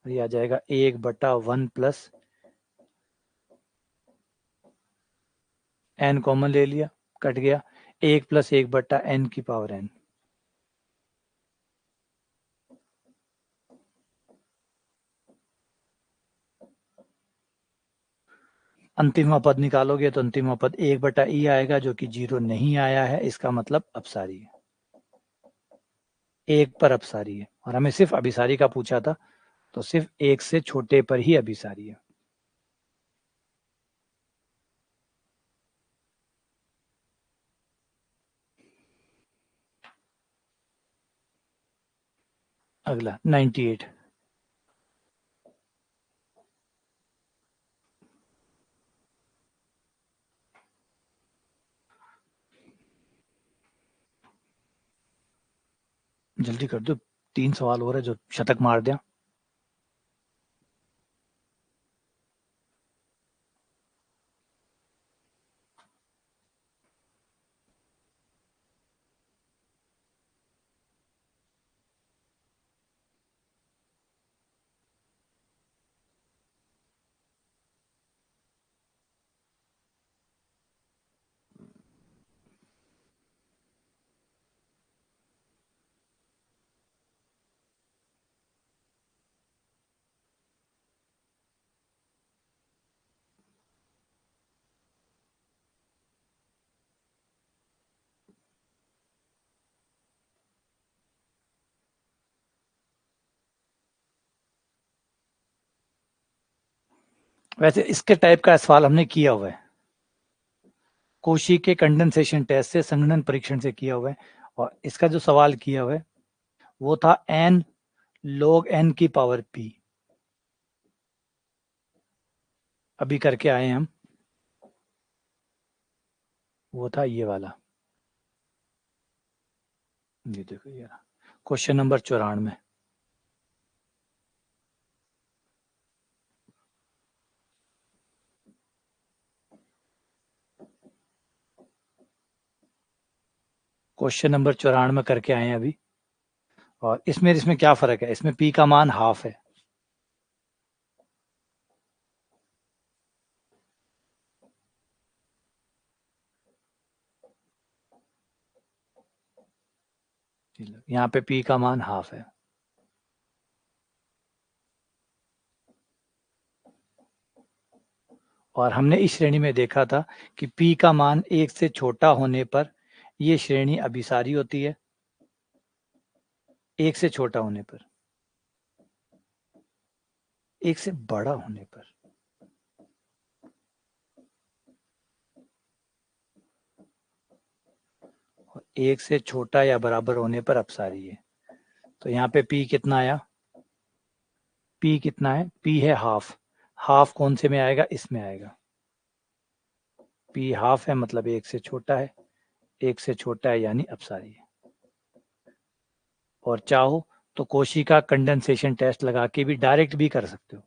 ये आ जाएगा 1/1 प्लस n कॉमन ले लिया, कट गया, 1 + 1/n की पावर n। अंतिम पद निकालोगे तो अंतिम पद 1/e आएगा, जो कि 0 नहीं आया है, इसका मतलब अपसारी है, 1 पर अपसारी है, और हमें सिर्फ अभिसारी का पूछा था, तो सिर्फ 1 से छोटे पर ही अभिसारी है। अगला 98। जल्दी कर दो, 3 सवाल हो रहे जो शतक मार दिया। वैसे इसके टाइप का सवाल हमने किया हुआ है, कोशी के कंडेंसेशन टेस्ट से, संघनन परीक्षण से किया हुआ है, और इसका जो सवाल किया हुआ है वो था n log n की पावर p। अभी करके आए हम, वो था ये वाला, ये देखो ये क्वेश्चन नंबर 94। क्वेश्चन नंबर 94 करके आए हैं अभी, और इसमें क्या फर्क है, इसमें p का मान हाफ है, यहाँ पे p का मान हाफ है, और हमने इस श्रेणी में देखा था कि p का मान 1 से छोटा होने पर ये श्रेणी अभिसारी होती है, 1 से छोटा होने पर, 1 से बड़ा होने पर, और 1 से छोटा या बराबर होने पर अपसारी है। तो यहाँ पे p कितना आया, p कितना है, p है हाफ, हाफ कौन से में आएगा, इसमें आएगा, p हाफ है मतलब 1 से छोटा है, 1 से छोटा है यानी अपसारी है। और चाहो तो कोशिका कंडेंसेशन टेस्ट लगा के भी डायरेक्ट भी कर सकते हो,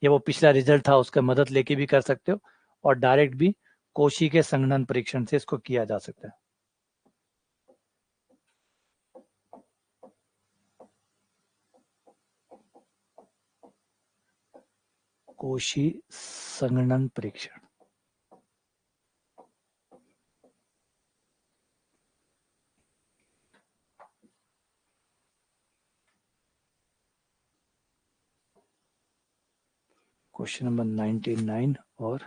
या वो पिछला रिजल्ट था उसका मदद लेके भी कर सकते हो, और डायरेक्ट भी कोशिकीय संघनन परीक्षण से इसको किया जा सकता है। कोशी संघनन परीक्षण। क्वेश्चन नंबर 99 और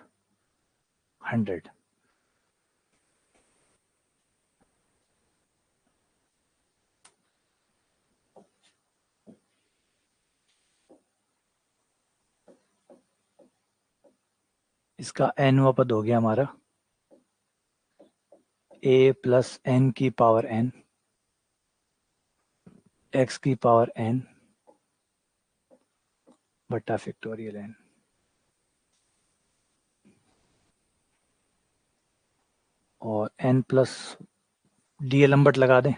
100। इसका nवां पद हो गया हमारा a प्लस n की पावर n x की पावर n बटा फैक्टोरियल n। और n प्लस डीएलएम्बर्ट लगा दें।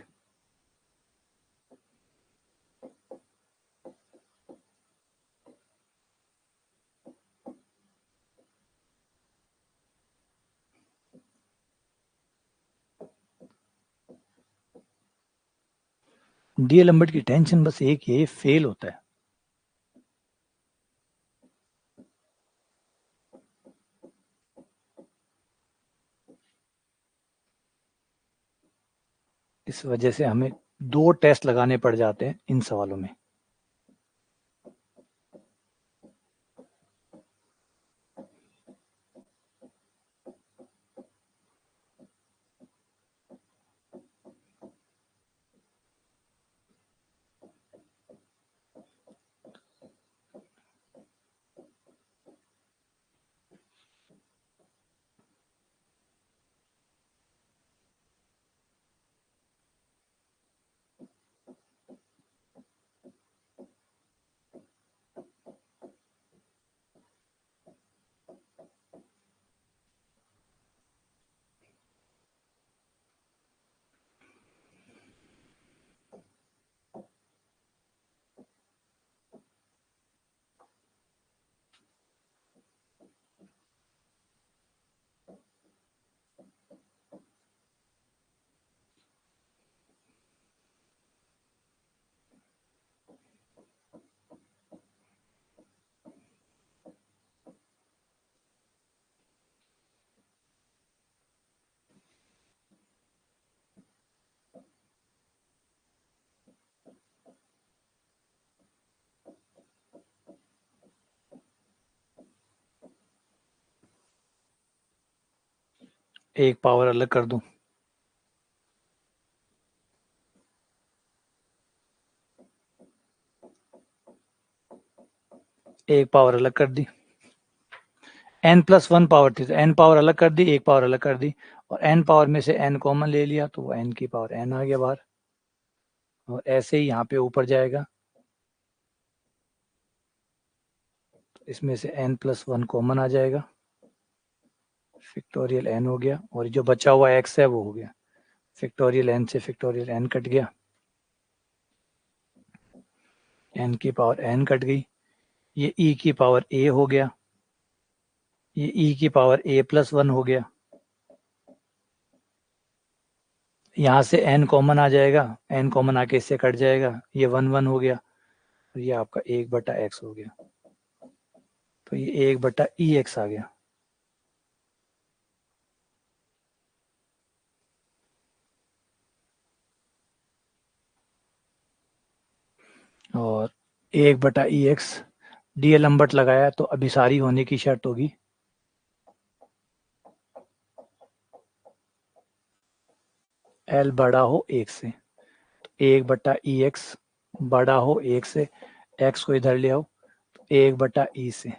डीएलएम्बर्ट की टेंशन बस एक ही है, फेल होता है। इस वजह से हमें 2 टेस्ट लगाने पड़ जाते हैं इन सवालों में। एक पावर अलग कर दूं। एक पावर अलग कर दी। n+1 पावर थी तो n पावर अलग कर दी, एक पावर अलग कर दी, और n पावर में से n कॉमन ले लिया तो वो n की पावर n आ गया बाहर। और ऐसे ही यहाँ पे ऊपर जाएगा, तो इसमें से n+1 कॉमन आ जाएगा, फैक्टोरियल n हो गया, और जो बचा हुआ x है वो हो गया फैक्टोरियल n से फैक्टोरियल n कट गया, n की पावर n कट गई, ये e की पावर a हो गया, ये e की पावर a+1 हो गया, यहाँ से n कॉमन आ जाएगा, n कॉमन आके इससे कट जाएगा, ये 1 हो गया, और ये आपका 1/x हो गया, तो ये 1/ex आ गया। और 1/ex डीएलएम्बर्ट लगाया तो अभिसारी होने की शर्त होगी L बड़ा हो 1 से, तो 1/ex बड़ा हो 1 से, x को इधर ले आओ, तो 1/e से,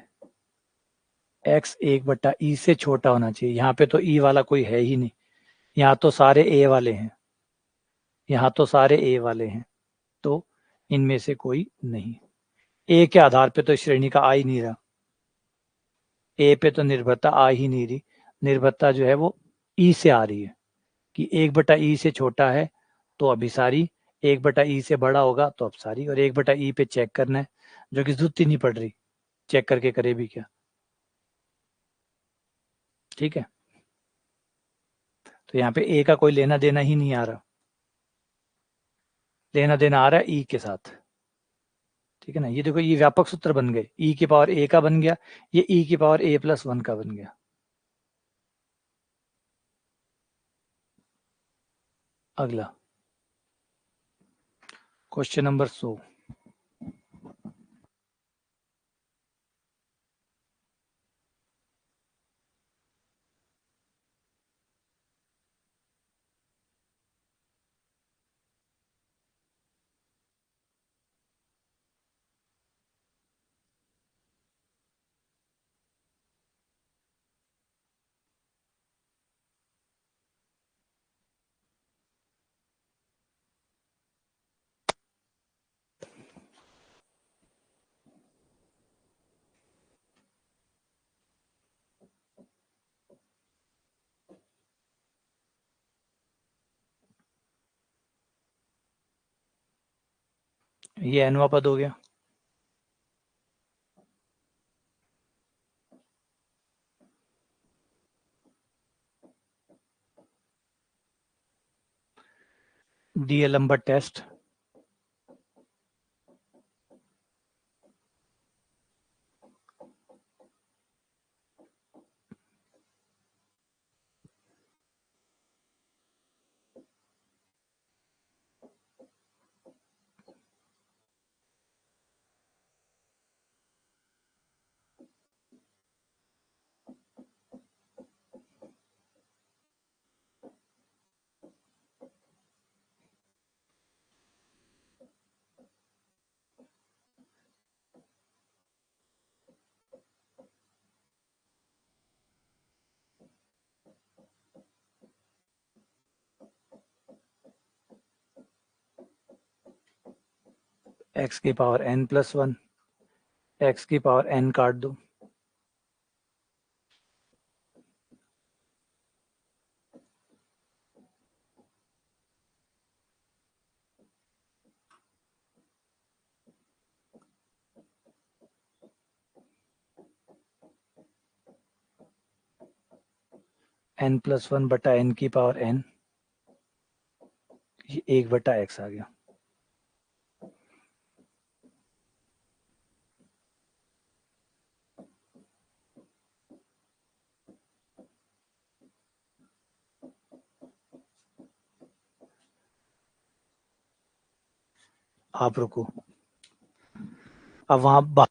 x 1/e से छोटा होना चाहिए। यहाँ पे तो e वाला कोई है ही नहीं, यहाँ तो सारे a वाले हैं, यहाँ तो सारे a वाले हैं, तो इनमें से कोई नहीं। a के आधार पे तो श्रेणी का आ ही नहीं रहा, a पे तो निर्भरता आ ही नहीं रही, निर्भरता जो है वो e से आ रही है कि 1/e से छोटा है तो अभिसारी, 1/e से बड़ा होगा तो अपसारी, और 1/e पे चेक करना है, जो कि जरूरत ही नहीं पड़ रही, चेक करके करे भी क्या। ठीक है, तो यहाँ पे ए का कोई लेना देना ही नहीं आ रहा, लेना देना आ रहा है ई के साथ। ठीक है ना, ये देखो ये व्यापक सूत्र बन गए, ई की पावर ए का बन गया, ये ई की पावर a+1 का बन गया। अगला क्वेश्चन नंबर 100। ये एनवा पद हो गया, डीएलम्बर टेस्ट, x की पावर n+1, x की पावर n काट दो, n+1/n की पावर n, ये 1/x आ गया। आप रुको, अब वहां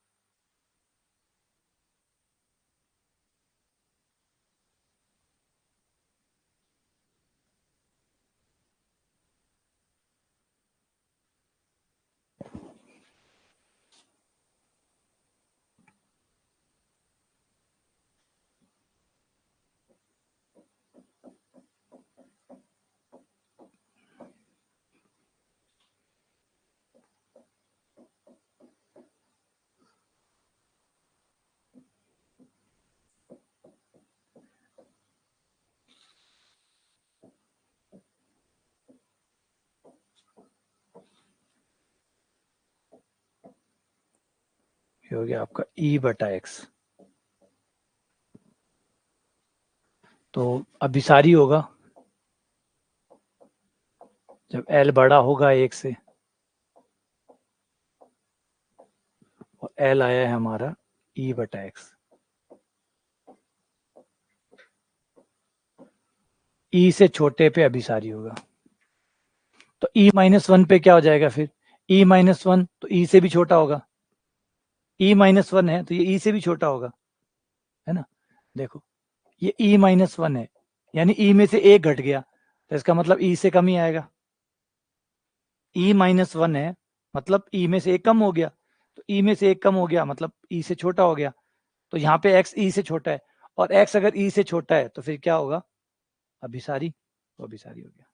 हो गया आपका e/x, तो अभिसारी होगा जब l बड़ा होगा 1 से, और l आया है हमारा e/x। e से छोटे पे अभिसारी होगा, तो e-1 पे क्या हो जाएगा फिर, e-1 तो e से भी छोटा होगा, e-1 है तो ये e से भी छोटा होगा, है ना। देखो ये e-1 है, यानी e में से एक घट गया, तो इसका मतलब e से कम ही आएगा। e-1 है मतलब e में से एक कम हो गया, तो e में से एक कम हो गया मतलब e से छोटा हो गया, तो यहाँ पे x e से छोटा है, और x अगर e से छोटा है तो फिर क्या होगा, अभिसारी, तो अभिसारी हो गया।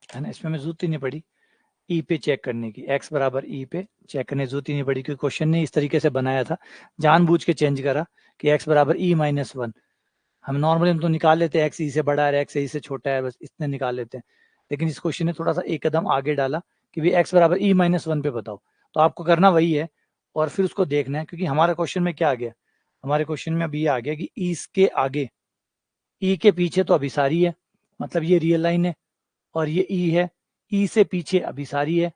है ना, इसमें हमें जरूरत ही नहीं पड़ी ई पे चेक करने की, x बराबर ई पे चेक करने की जरूरत ही नहीं पड़ी, क्योंकि क्वेश्चन ने इस तरीके से बनाया था, जानबूझ के चेंज करा कि x बराबर e-1, हम नॉर्मली हम तो निकाल लेते हैं एक्स ई से बड़ा है, एक्स ई से छोटा है, बस इतने निकाल लेते हैं। लेकिन इस क्वेश्चन ने थोड़ा सा एक कदम आगे डाला कि भाई एक्स बराबर ई माइनस वन पे बताओ। तो आपको करना वही है और फिर उसको देखना है, क्योंकि हमारे क्वेश्चन में क्या आ गया, हमारे क्वेश्चन में अभी आ गया कि ई के आगे, ई के पीछे तो अभिसारी है, मतलब ये रियल लाइन है, और ये ई है, ई से पीछे अभिसारी है,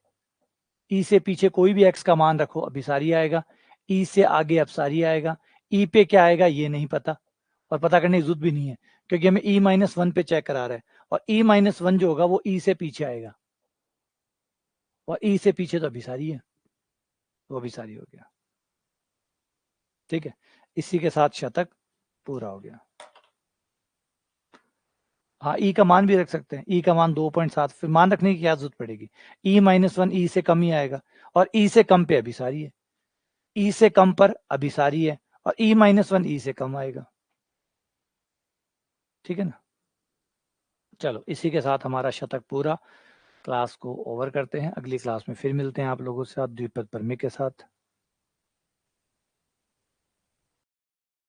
ई से पीछे कोई भी एक्स का मान रखो अभिसारी आएगा, ई से आगे अपसारी आएगा, ई पे क्या आएगा ये नहीं पता, और पता करने की जरूरत भी नहीं है, क्योंकि हमें ई माइनस वन पे चेक करा रहा है, और ई माइनस वन जो होगा वो ई से पीछे आएगा, और ई से पीछे तो अभिसारी है, वो अभिसारी हो गया। ठीक है, इसी के साथ शतक पूरा हो गया। हाँ, ई का मान भी रख सकते हैं, ई का मान 2.7, फिर मान रखने की क्या जरूरत पड़ेगी, ई माइनस वन ई से कम ही आएगा, और ई से कम पे अभिसारी है, ई से कम पर अभिसारी है, और ई माइनस वन ई से कम आएगा। ठीक है ना, चलो इसी के साथ हमारा शतक पूरा। क्लास को ओवर करते हैं, अगली क्लास में फिर मिलते हैं आप लोगों से, द्विपद प्रमेय के साथ।